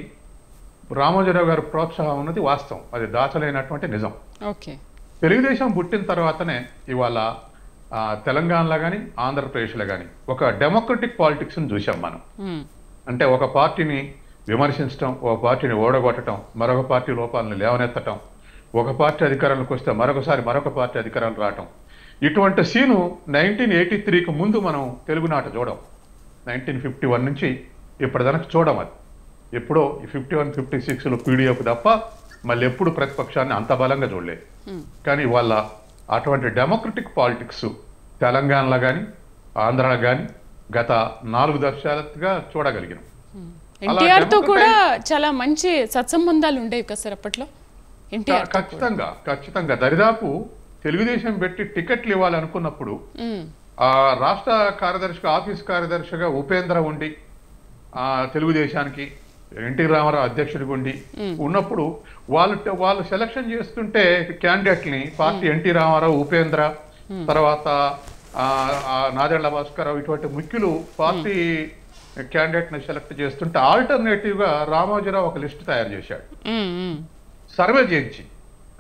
రామోజీరావు గారు ప్రోత్సాహం ఉన్నది వాస్తవం, అది దాచలేనటువంటి నిజం. తెలుగుదేశం పుట్టిన తర్వాతనే ఇవాళ తెలంగాణలో కానీ ఆంధ్రప్రదేశ్లో కానీ ఒక డెమోక్రటిక్ పాలిటిక్స్ని చూసాం మనం. అంటే ఒక పార్టీని విమర్శించడం, ఒక పార్టీని ఓడగొట్టడం, మరొక పార్టీ లోపాలను లేవనెత్తటం, ఒక పార్టీ అధికారంలోకి వస్తే మరొకసారి మరొక పార్టీ అధికారాలు రావటం, ఇటువంటి సీను 1983కి ముందు మనం తెలుగునాట చూడం. 1951 నుంచి ఇప్పటిదాకా చూడం. అది ఎప్పుడో 51, 56లో పీడిఎఫ్ తప్ప మళ్ళీ ఎప్పుడు ప్రతిపక్షాన్ని అంత బలంగా చూడలేదు. కానీ వాళ్ళ అటువంటి డెమోక్రటిక్ పాలిటిక్స్ తెలంగాణలో కానీ ఆంధ్రాలో కానీ గత 4 దశాబ్దాలుగా చూడగలిగినాం. ఎన్టీఆర్ తో కూడా చాలా మంచి సత్సంబంధాలు ఉండేవి కదా సార్ అప్పట్లో. ఖచ్చితంగా దరిదాపు తెలుగుదేశం పెట్టి టికెట్లు ఇవ్వాలనుకున్నప్పుడు ఆ రాష్ట్ర కార్యదర్శిగా, ఆఫీస్ కార్యదర్శిగా ఉపేంద్ర ఉండి తెలుగుదేశానికి ఎన్టీ రామారావు అధ్యక్షుడిగా ఉండి ఉన్నప్పుడు వాళ్ళు సెలక్షన్ చేస్తుంటే క్యాండిడేట్ని పార్టీ ఎన్టీ రామారావు, ఉపేంద్ర, తర్వాత నాదెండ్ల భాస్కరరావు ఇటువంటి ముఖ్యులు పార్టీ క్యాండిడేట్ని సెలెక్ట్ చేస్తుంటే ఆల్టర్నేటివ్గా రామోజీరావు ఒక లిస్ట్ తయారు చేశాడు. సర్వే చేయించి,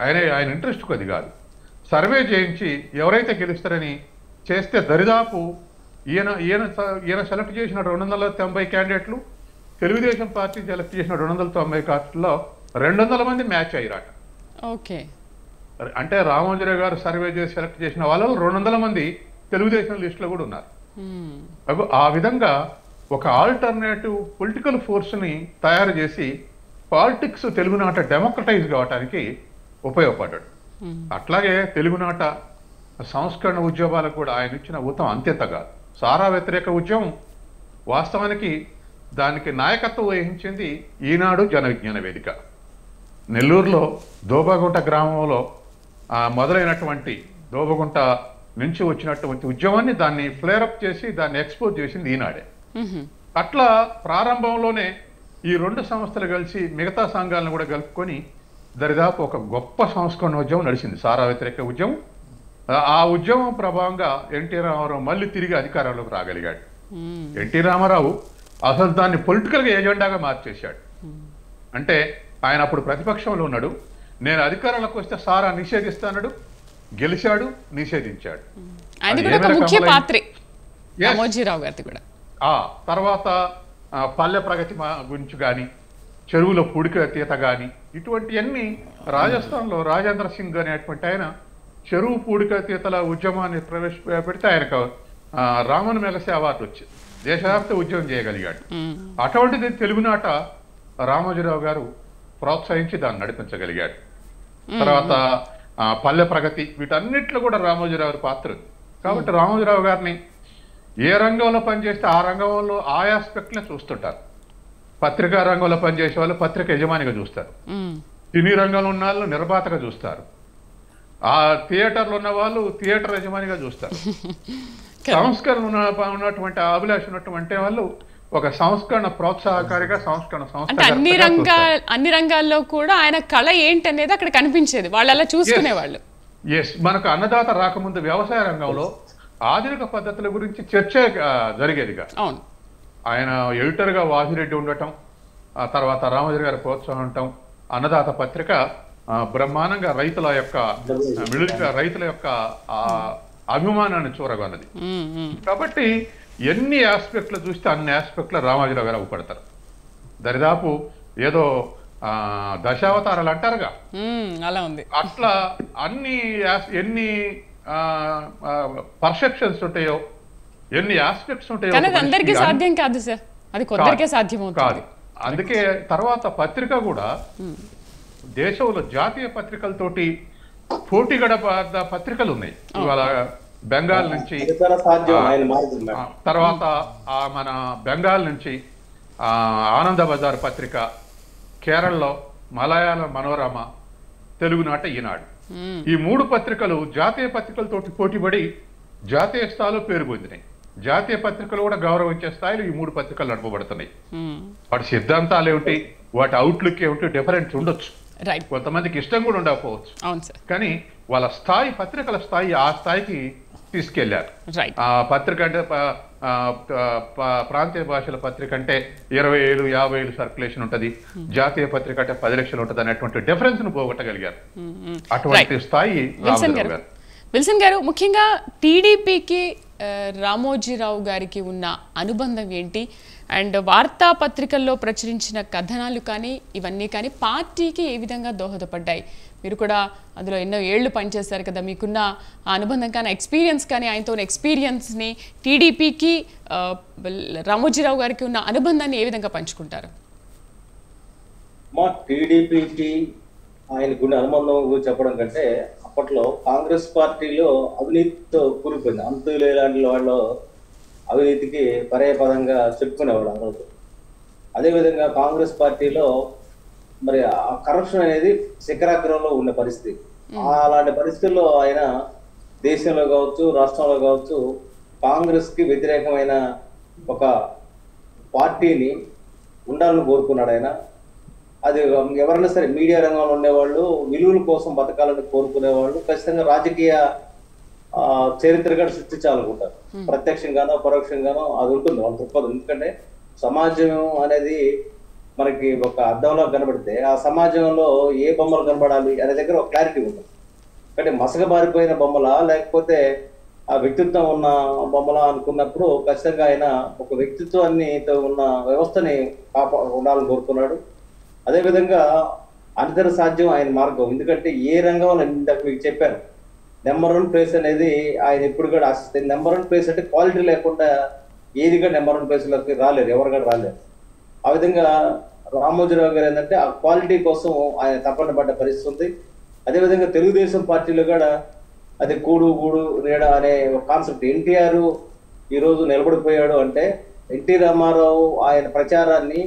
ఆయన ఇంట్రెస్ట్ కొద్ది కాదు, సర్వే చేయించి ఎవరైతే గెలుస్తారని చేస్తే దరిదాపు ఈయన సెలెక్ట్ చేసిన 290 క్యాండిడేట్లు, తెలుగుదేశం పార్టీ సెలెక్ట్ చేసిన 290 కార్డుల్లో 200 మంది మ్యాచ్ అయ్యారట. అంటే రామోజీరావు గారు సర్వే చేసి సెలెక్ట్ చేసిన వాళ్ళు 200 మంది తెలుగుదేశం లిస్టులో కూడా ఉన్నారు. ఆ విధంగా ఒక ఆల్టర్నేటివ్ పొలిటికల్ ఫోర్స్ని తయారు చేసి పాలిటిక్స్ తెలుగునాట డెమోక్రటైజ్ కావడానికి ఉపయోగపడ్డాడు. అట్లాగే తెలుగునాట సంస్కరణ ఉద్యమాలకు కూడా ఆయన ఇచ్చిన ఊతం అంత్యంత కాదు. సారా వ్యతిరేక ఉద్యమం వాస్తవానికి దానికి నాయకత్వం వహించింది ఈనాడు జన విజ్ఞాన వేదిక. నెల్లూరులో దోబగుంట గ్రామంలో మొదలైనటువంటి దోబగుంట నుంచి వచ్చినటువంటి ఉద్యమాన్ని దాన్ని ఫ్లేరప్ చేసి దాన్ని ఎక్స్పోజ్ చేసింది ఈనాడే. అట్లా ప్రారంభంలోనే ఈ 2 సంస్థలు కలిసి మిగతా సంఘాలను కూడా కలుపుకొని దరిదాపు ఒక గొప్ప సంస్కరణ ఉద్యమం నడిచింది, సారా వ్యతిరేక ఉద్యమం. ఆ ఉద్యమం ప్రభావంగా ఎన్టీ రామారావు మళ్ళీ తిరిగి అధికారంలోకి రాగలిగాడు. ఎన్టీ రామారావు అసలు దాన్ని పొలిటికల్గా ఎజెండాగా మార్చేశాడు. అంటే ఆయన అప్పుడు ప్రతిపక్షంలో ఉన్నాడు, నేను అధికారంలోకి వస్తే సారా నిషేధిస్తాడు, గెలిచాడు, నిషేధించాడు. తర్వాత పల్లె ప్రగతి గురించి కానీ, చెరువుల పూడిక తీత కానీ, ఇటువంటివన్నీ రాజస్థాన్లో రాజేంద్ర సింగ్ అనేటువంటి ఆయన చెరువు పూడిక తీతల ఉద్యమాన్ని ప్రవేశపెడితే ఆయనకు రామన్ మెగసే అవార్డు వచ్చింది. దేశవ్యాప్త ఉద్యోగం చేయగలిగాడు. అటువంటిది తెలుగునాట రామోజీరావు గారు ప్రోత్సహించి దాన్ని నడిపించగలిగాడు. తర్వాత పల్లె ప్రగతి, వీటన్నిటిలో కూడా రామోజీరావు గారి పాత్ర ఉంది. కాబట్టి రామోజీరావు గారిని ఏ రంగంలో పనిచేస్తే ఆ రంగంలో ఆ ఆస్పెక్ట్నే చూస్తుంటారు. పత్రికా రంగంలో పనిచేసే వాళ్ళు పత్రిక యజమానిగా చూస్తారు, సినీ రంగంలో ఉన్న వాళ్ళు నిర్మాతగా చూస్తారు, ఆ థియేటర్లో ఉన్న వాళ్ళు థియేటర్ యజమానిగా చూస్తారు. సంస్కరణ ఉన్నటువంటి అభిలాష ఉన్నటువంటి వాళ్ళు ఒక సంస్కరణ ప్రోత్సాహకారిగా, సంస్కరణ అంటే అన్ని రంగాల్లో కూడా ఆయన కళ ఏంటనేది అక్కడ కనిపించేది, వాళ్ళు అలా చూసుకునేవాళ్ళు. ఎస్, మనకు అన్నదాత రాకముందు వ్యవసాయ రంగంలో ఆధునిక పద్ధతుల గురించి చర్చ జరిగేదిగా. అవును, ఆయన ఎడిటర్గా వాసిరెడ్డి ఉండటం, ఆ తర్వాత రామోజీ గారి ప్రోత్సాహం ఉండటం, అన్నదాత పత్రిక బ్రహ్మాండంగా రైతుల యొక్క అభిమానాన్ని చూరగొన్నది. కాబట్టి ఎన్ని ఆస్పెక్ట్లు చూస్తే అన్ని ఆస్పెక్ట్లో రామోజీరావు గారు అవ్వపడతారు. దరిదాపు ఏదో దశావతారాలు అంటారుగా, అలా ఉంది. అట్లా ఎన్ని పర్సెప్షన్స్ ఉంటాయో, ఎన్ని ఆస్పెక్ట్స్ ఉంటాయో అందరికీ సాధ్యం కాదు సార్, అది కొందరికే సాధ్యమవుతుంది. అందుకే తర్వాత పత్రిక కూడా దేశంలో జాతీయ పత్రికలతోటి పోటీగడ పత్రికలు ఉన్నాయి. ఇవాళ బెంగాల్ నుంచి, తర్వాత మన బెంగాల్ నుంచి ఆనంద బజార్ పత్రిక, కేరళలో మలయాళం మనోరమ, తెలుగునాట ఈనాడు, ఈ 3 పత్రికలు జాతీయ పత్రికలతోటి పోటీపడి జాతీయ స్థాయిలో పేరు పొందినాయి. జాతీయ పత్రికలు కూడా గౌరవించే స్థాయిలో ఈ 3 పత్రికలు నడపబడుతున్నాయి. వాటి సిద్ధాంతాలు ఏమిటి, వాటి అవుట్లుక్ ఏమిటి డిఫరెన్స్ ఉండొచ్చు, కొంతమందికి ఇష్టం కూడా ఉండకపోవచ్చు, కానీ వాళ్ళ స్థాయి, పత్రికల స్థాయి ఆ స్థాయికి తీసుకెళ్లారు. ఆ పత్రిక అంటే ప్రాంతీయ భాషల పత్రిక అంటే 20,000 50,000 సర్క్యులేషన్ ఉంటది, జాతీయ పత్రిక అంటే 10 లక్షలు ఉంటది అనేటువంటి డిఫరెన్స్ ను పోగొట్టగలిగారు. అటువంటి స్థాయి విల్సన్ గారు. ముఖ్యంగా టీడీపీకి రామోజీరావు గారికి ఉన్న అనుబంధం ఏంటి, అండ్ వార్తాపత్రికల్లో ప్రచురించిన కథనాలు కానీ ఇవన్నీ కానీ పార్టీకి ఏ విధంగా దోహదపడ్డాయి? మీరు కూడా అందులో ఎన్నో ఏళ్ళు పనిచేశారు కదా, మీకున్న ఆ అనుబంధం కానీ ఎక్స్పీరియన్స్ కానీ, ఆయనతో ఉన్న ఎక్స్పీరియన్స్ని టీడీపీకి రామోజీరావు గారికి ఉన్న అనుబంధాన్ని ఏ విధంగా పంచుకుంటారు? మా టీడీపీకి ఆయనకున్న అనుబంధం చెప్పడం కంటే, అప్పట్లో కాంగ్రెస్ పార్టీలో అవినీతితో కూలిపోయింది. అంతులు ఇలాంటి వాళ్ళు అవినీతికి పర్యాపదంగా చెప్పుకునేవాడు ఆ రోజు. అదేవిధంగా కాంగ్రెస్ పార్టీలో మరి ఆ కరప్షన్ అనేది శిఖరాగ్రంలో ఉన్న పరిస్థితి. అలాంటి పరిస్థితుల్లో ఆయన దేశంలో కావచ్చు, రాష్ట్రంలో కావచ్చు, కాంగ్రెస్ కి వ్యతిరేకమైన ఒక పార్టీని ఉండాలని కోరుకున్నాడు ఆయన. అది ఎవరైనా సరే మీడియా రంగంలో ఉండేవాళ్ళు, విలువల కోసం బతకాలని కోరుకునేవాళ్ళు ఖచ్చితంగా రాజకీయ చరిత్రగా సృష్టించాలనుకుంటారు. ప్రత్యక్షంగానో పరోక్షంగానో అది ఉంటుంది వాళ్ళ దృక్పథం. ఎందుకంటే సమాజం అనేది మనకి ఒక అద్దంలో కనబడితే ఆ సమాజంలో ఏ బొమ్మలు కనబడాలి అనే దగ్గర ఒక క్లారిటీ ఉంటుంది. అంటే మసకబారిపోయిన బొమ్మలా లేకపోతే ఆ వ్యక్తిత్వం ఉన్న బొమ్మలా అనుకున్నప్పుడు ఖచ్చితంగా ఆయన ఒక వ్యక్తిత్వాన్ని ఉన్న వ్యవస్థని ఉండాలని కోరుకున్నాడు. అదేవిధంగా అందరి సాధ్యం ఆయన మార్గం. ఎందుకంటే ఏ రంగంలో ఇందాక మీకు చెప్పాను, నెంబర్ 1 ప్లేస్ అనేది ఆయన ఎప్పుడు కూడా ఆశిస్తుంది. నెంబర్ 1 ప్లేస్ అంటే క్వాలిటీ లేకుండా ఏది కూడా నెంబర్ 1 ప్లేస్లోకి రాలేరు, ఎవరు కూడా రాలేరు. ఆ విధంగా రామోజీరావు గారు ఏంటంటే ఆ క్వాలిటీ కోసం ఆయన తప్పన పడ్డ పరిస్థితి ఉంది. అదేవిధంగా తెలుగుదేశం పార్టీలో కూడా అది కూడు గూడు నీడ అనే ఒక కాన్సెప్ట్. ఎన్టీఆర్ ఈరోజు నిలబడిపోయాడు అంటే ఎన్టీ రామారావు ఆయన ప్రచారాన్ని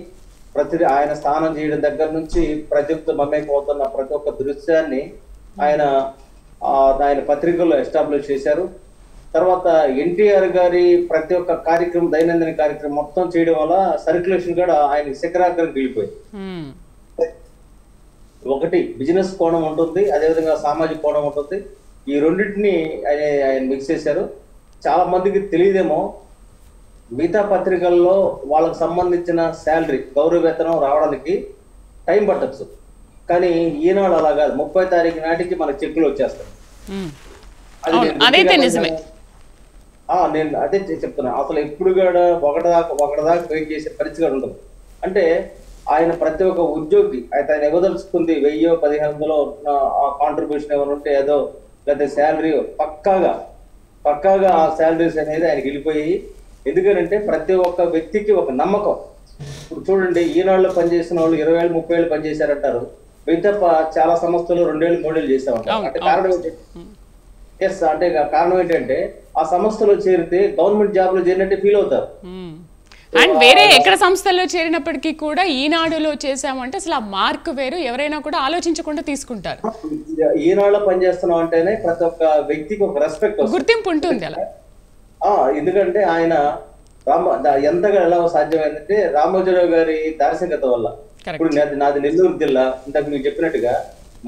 ఆయన స్నానం చేయడం దగ్గర నుంచి ప్రజలతో మమేకమవుతున్న ప్రతి ఒక్క దృశ్యాన్ని ఆయన పత్రికల్లో ఎస్టాబ్లిష్ చేశారు. తర్వాత ఎన్టీఆర్ గారి ప్రతి ఒక్క కార్యక్రమం, దైనందిన కార్యక్రమం మొత్తం చేయడం వల్ల సర్క్యులేషన్ కూడా ఆయన శిఖరాగ్రం వెళ్ళిపోయింది. ఒకటి బిజినెస్ కోణం ఉంటుంది, అదేవిధంగా సామాజిక కోణం ఉంటుంది. ఈ రెండింటిని ఆయన మిక్స్ చేశారు. చాలా మందికి తెలియదేమో, మిగతా పత్రికల్లో వాళ్ళకు సంబంధించిన శాలరీ, గౌరవ వేతనం రావడానికి టైం పట్టచ్చు. కానీ ఈనాడు అలా కాదు, 30వ తారీఖు నాటికి మనకు చెక్కులు వచ్చేస్తాయి. నేను అదే చెప్తున్నా, అసలు ఎప్పుడు కూడా ఒకటిదాకా వెయిట్ చేసే పరిస్థితి ఉండదు. అంటే ఆయన ప్రతి ఒక్క ఉద్యోగి ఆయన ఇవ్వదలుచుకుంది 1000 1500 కాంట్రిబ్యూషన్ ఏమైనా ఉంటే ఏదో, లేకపోతే శాలరీ పక్కాగా ఆ శాలరీస్ అనేది ఆయనకి వెళ్ళిపోయి ఎందుకంటే ప్రతి ఒక్క వ్యక్తికి ఒక నమ్మకం. ఇప్పుడు చూడండి, ఈనాడులో పనిచేసిన వాళ్ళు 20 ఏళ్ళు 30 ఏళ్ళు పనిచేశారంటారు, మిగతా చాలా సంస్థలు 2 ఏళ్ళు 3 ఏళ్ళు చేసామంటారు. అంటే కారణం ఏంటి? అంటే కారణం ఏంటంటే ఆ సంస్థలో చేరితే గవర్నమెంట్ జాబ్ లో చేరినట్టే ఫీల్ అవుతారు. అండ్ వేరే ఎక్కడ సంస్థల్లో చేరినప్పటికీ కూడా ఈనాడులో చేసామంటే అసలు ఆ మార్క్ వేరు, ఎవరైనా కూడా ఆలోచించకుండా తీసుకుంటారు. ఈనాడులో పనిచేస్తున్నాం అంటేనే ప్రతి ఒక్క వ్యక్తికి ఒక రెస్పెక్ట్, గుర్తింపు ఉంటుంది అలా. ఎందుకంటే ఆయన ఎంతగా ఎలా సాధ్యమైందంటే రామోజీరావు గారి దార్శనికత వల్ల. ఇప్పుడు నాది నెల్లూరు జిల్లా, ఇంతకు మీకు చెప్పినట్టుగా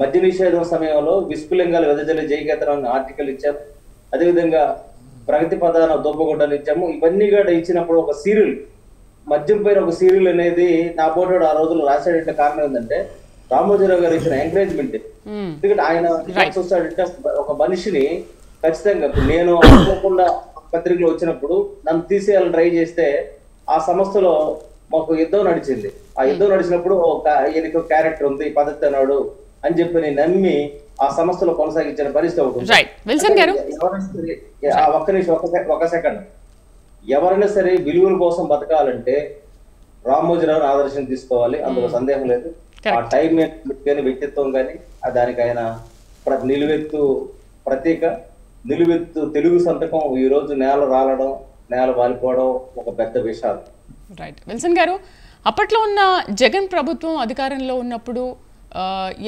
మద్య నిషేధం సమయంలో విస్ఫులింగాలు వెదజల్లి జయకేతనం ఆర్టికల్ ఇచ్చాము. అదేవిధంగా ప్రగతి ప్రధాన దోపగొడ్డలు ఇచ్చాము. ఇవన్నీ కూడా ఇచ్చినప్పుడు ఒక సీరియల్, మద్యం పైన ఒక సీరియల్ అనేది నా పోటాడు ఆ రోజుల్లో రాశాడంటే కారణం ఏంటంటే రామోజీరావు గారు ఇచ్చిన ఎంకరేజ్మెంట్. ఎందుకంటే ఆయన చూస్తాడంటే ఒక మనిషిని ఖచ్చితంగా, నేను అనుకోకుండా పత్రికలు వచ్చినప్పుడు నన్ను తీసేయాలని ట్రై చేస్తే ఆ సంస్థలో మాకు యుద్ధం నడిచింది. ఆ యుద్ధం నడిచినప్పుడు ఈయనకి ఒక క్యారెక్టర్ ఉంది, పద్ధతి అన్నాడు అని చెప్పి నేను నమ్మి ఆ సంస్థలో కొనసాగించిన పరిస్థితి అవుతుంది. ఒక్క నిమిషం, ఒక సెకండ్. ఎవరైనా సరే విలువల కోసం బతకాలంటే రామోజీరావుని ఆదర్శం తీసుకోవాలి, అందులో సందేహం లేదు. ఆ టైం కానీ వ్యక్తిత్వం కానీ దానికి ఆయన నిలువెత్తు ప్రతీక, నిలువెత్తు తెలుగు సంతకం. ఈ రోజు నేల రాలడం, నేల వాలిపోవడం ఒక పెద్ద విషయం. రైట్ విల్సన్ గారు, అప్పట్లో ఉన్న జగన్ ప్రభుత్వం అధికారంలో ఉన్నప్పుడు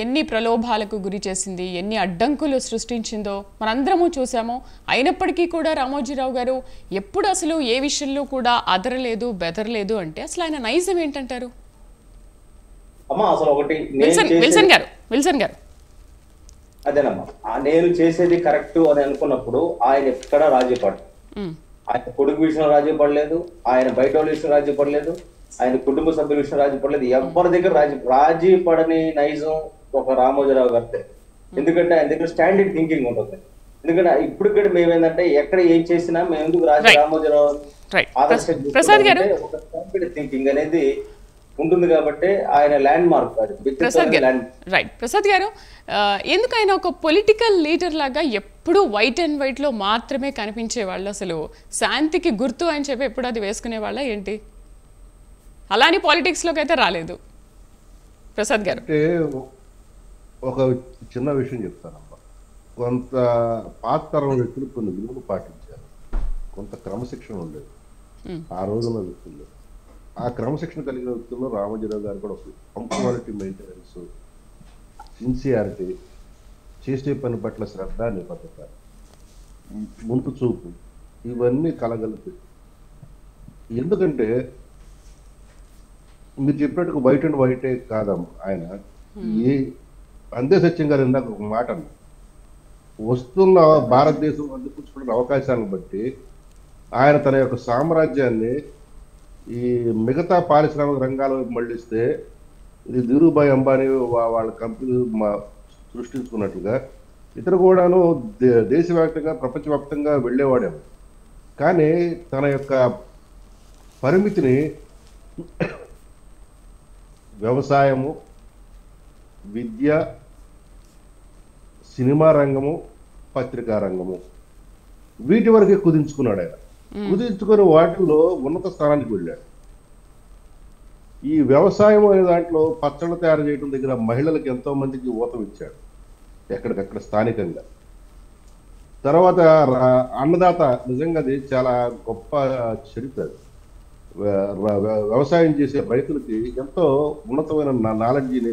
ఎన్ని ప్రలోభాలకు గురి చేసింది, ఎన్ని అడ్డంకులు సృష్టించిందో మనందరము చూసాము. అయినప్పటికీ కూడా రామోజీరావు గారు ఎప్పుడు అసలు ఏ విషయంలో కూడా అదరలేదు, బెదరలేదు అంటే అసలు ఆయన నైజం ఏంటంటారు? విల్సన్ గారు అదేనమ్మా, నేను చేసేది కరెక్ట్ అని అనుకున్నప్పుడు ఆయన ఎక్కడ రాజీ పడలేదు. ఆయన కొడుకు విషయంలో రాజీ పడలేదు, ఆయన బయట వాళ్ళ విషయం రాజీ పడలేదు, ఆయన కుటుంబ సభ్యుల విషయం రాజీ పడలేదు. ఎవరి దగ్గర రాజీ పడని నైజం ఒక రామోజీరావు గారితే. ఎందుకంటే ఆయన దగ్గర స్టాండర్డ్ థింకింగ్ ఉంటుంది. ఎందుకంటే ఇప్పుడు కూడా మేమేంటంటే ఎక్కడ ఏం చేసినా మేము ఎందుకు రామోజీరావు ఆదర్శం ఒక స్టాండర్డ్ థింకింగ్ అనేది ఉంటుంది కాబట్టి ఆయన ల్యాండ్ మార్క్. ప్రసాద్ గారు, ఎందుకు ఆయన ఒక పొలిటికల్ లీడర్ లాగా ఎప్పుడు వైట్ అండ్ వైట్ లో మాత్రమే కనిపించే వాళ్ళు? అసలు శాంతికి గుర్తు అని చెప్పి ఎప్పుడు అది వేసుకునే వాళ్ళ ఏంటి? అలాని పాలిటిక్స్ లోకి అయితే రాలేదు ప్రసాద్ గారు. అంటే ఒక చిన్న విషయం చెప్తానమ్మా. కొంత పాత తరం వ్యక్తులు కొన్ని విలువలు పాటించారు, కొంత క్రమశిక్షణ ఉండేది ఆ రోజున వ్యక్తుల్లో. ఆ క్రమశిక్షణ కలిగిన వ్యక్తుల్లో రామోజీరావు గారు కూడా ఒక పంక్చువాలిటీ మెయింటెనెన్స్, సిన్సియారిటీ, చేసే పని పట్ల శ్రద్ధ, నిబద్ధత, ముందు చూపు, ఇవన్నీ కలగలిపి. ఎందుకంటే మీరు చెప్పినట్టుగా వైట్ అండ్ వైటే కాదమ్మా ఆయన. ఏ అందే సత్యం గారు ఇందాక ఒక మాట అన్న, వస్తున్న భారతదేశం అందిపుచ్చుకున్న అవకాశాలను బట్టి ఆయన తన యొక్క సామ్రాజ్యాన్ని ఈ మిగతా పారిశ్రామిక రంగాల వైపు మళ్ళిస్తే ఇది ధీరుభాయ్ అంబానీ వాళ్ళ కంపెనీ సృష్టించుకున్నట్లుగా ఇతరు కూడాను దేశవ్యాప్తంగా ప్రపంచవ్యాప్తంగా వెళ్ళేవాడేమో. కానీ తన యొక్క పరిమితిని వ్యవసాయము, విద్య, సినిమా రంగము, పత్రికా రంగము, వీటి వరకే కుదించుకున్నాడు ఆయన. కుదించుకుని వాటిల్లో ఉన్నత స్థానానికి వెళ్ళాడు. ఈ వ్యవసాయం అనే దాంట్లో పచ్చళ్ళు తయారు చేయడం దగ్గర మహిళలకు ఎంతో మందికి ఊతం ఇచ్చాడు ఎక్కడికక్కడ స్థానికంగా. తర్వాత అన్నదాత, నిజంగా అది చాలా గొప్ప చరిత్ర. వ్యవసాయం చేసే రైతులకి ఎంతో ఉన్నతమైన నాలెడ్జిని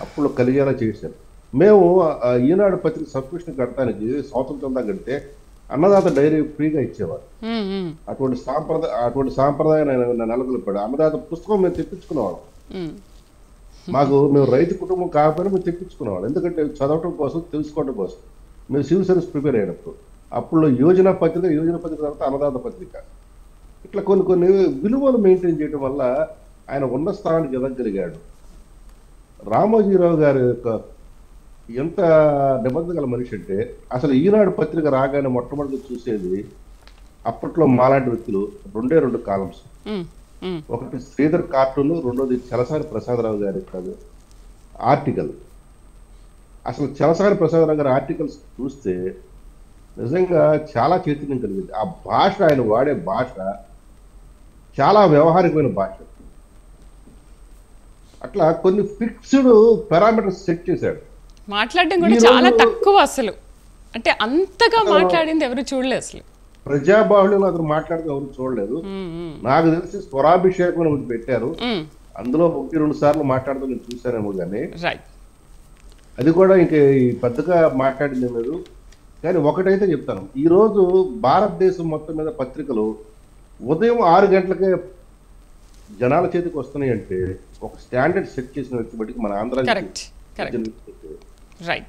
అప్పుడు కలిగేలా చేశారు. మేము ఈనాడు పత్రిక సబ్స్క్రిప్షన్ కట్టడానికి స్వాతంత్రం కంటే అన్నదాత డైరీ ఫ్రీగా ఇచ్చేవారు. అటువంటి సాంప్రదాయాన్ని నెలకొల్పాడు. అన్నదాత పుస్తకం మేము తెప్పించుకునేవాళ్ళం. మేము రైతు కుటుంబం కాకపోయినా మేము తెప్పించుకునేవాళ్ళం. ఎందుకంటే చదవటం కోసం, తెలుసుకోవడం కోసం. మేము సివిల్ సర్వీస్ ప్రిపేర్ అయినప్పుడు అప్పుడు యోజన పత్రిక తర్వాత అన్నదాత పత్రిక, ఇట్లా కొన్ని విలువలు మెయింటైన్ చేయడం వల్ల ఆయన ఉన్న స్థానానికి ఎదగలిగాడు. రామోజీరావు గారి యొక్క ఎంత నిబద్ధత గల మనిషి అంటే, అసలు ఈనాడు పత్రిక రాగానే మొట్టమొదటి చూసేది అప్పట్లో మాలాంటి వ్యక్తులు 2 కాలమ్స్. ఒకటి శ్రీధర్ కార్టూన్, రెండోది చలసాని ప్రసాదరావు గారి ఆర్టికల్. అసలు చలసాని ప్రసాదరావు గారి ఆర్టికల్స్ చూస్తే నిజంగా చాలా చైతన్యం కలిగింది. ఆ భాష, ఆయన వాడే భాష చాలా వ్యవహారికమైన భాష. అట్లా కొన్ని ఫిక్స్డ్ పారామీటర్స్ సెట్ చేశాడు. మాట్లాడడం కూడా చాలా తక్కువ అసలు, అంటే అంతగా మాట్లాడింది ఎవరు చూడలేదు అసలు. ప్రజాబాహుళ్యంలో అతను మాట్లాడితే ఎవరు చూడలేదు. నాకు తెలిసి స్వరాభిషేకం అని ఒకటి పెట్టారు, అందులో 1-2 సార్లు మాట్లాడుతూ నేను చూశానేమో కానీ అది కూడా ఇంక పెద్దగా మాట్లాడింది లేదు. కానీ ఒకటైతే చెప్తాను, ఈరోజు భారతదేశం మొత్తం మీద పత్రికలు ఉదయం 6 గంటలకే జనాల చేతికి వస్తున్నాయి అంటే ఒక స్టాండర్డ్ సెట్ చేసిన వ్యక్తి బట్టి మన ఆంధ్ర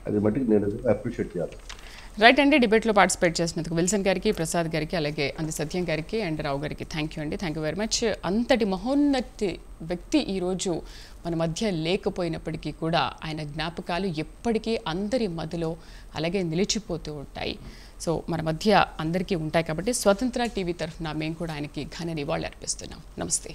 అది మట్టికి నేను అప్రిషియేట్ చేయాలి. రైట్ అండి, డిబేట్లో పార్టిసిపేట్ చేసినందుకు విల్సన్ గారికి, ప్రసాద్ గారికి, అలాగే అంది సత్యం గారికి అండ్ రావు గారికి థ్యాంక్ యూ అండి. Thank you very much. అంతటి మహోన్నతి వ్యక్తి ఈరోజు మన మధ్య లేకపోయినప్పటికీ కూడా ఆయన జ్ఞాపకాలు ఎప్పటికీ అందరి మధ్యలో అలాగే నిలిచిపోతూ ఉంటాయి. సో మన మధ్య అందరికీ ఉంటాయి కాబట్టి స్వతంత్ర టీవీ తరఫున మేము కూడా ఆయనకి ఘన నివాళులు అర్పిస్తున్నాం. నమస్తే.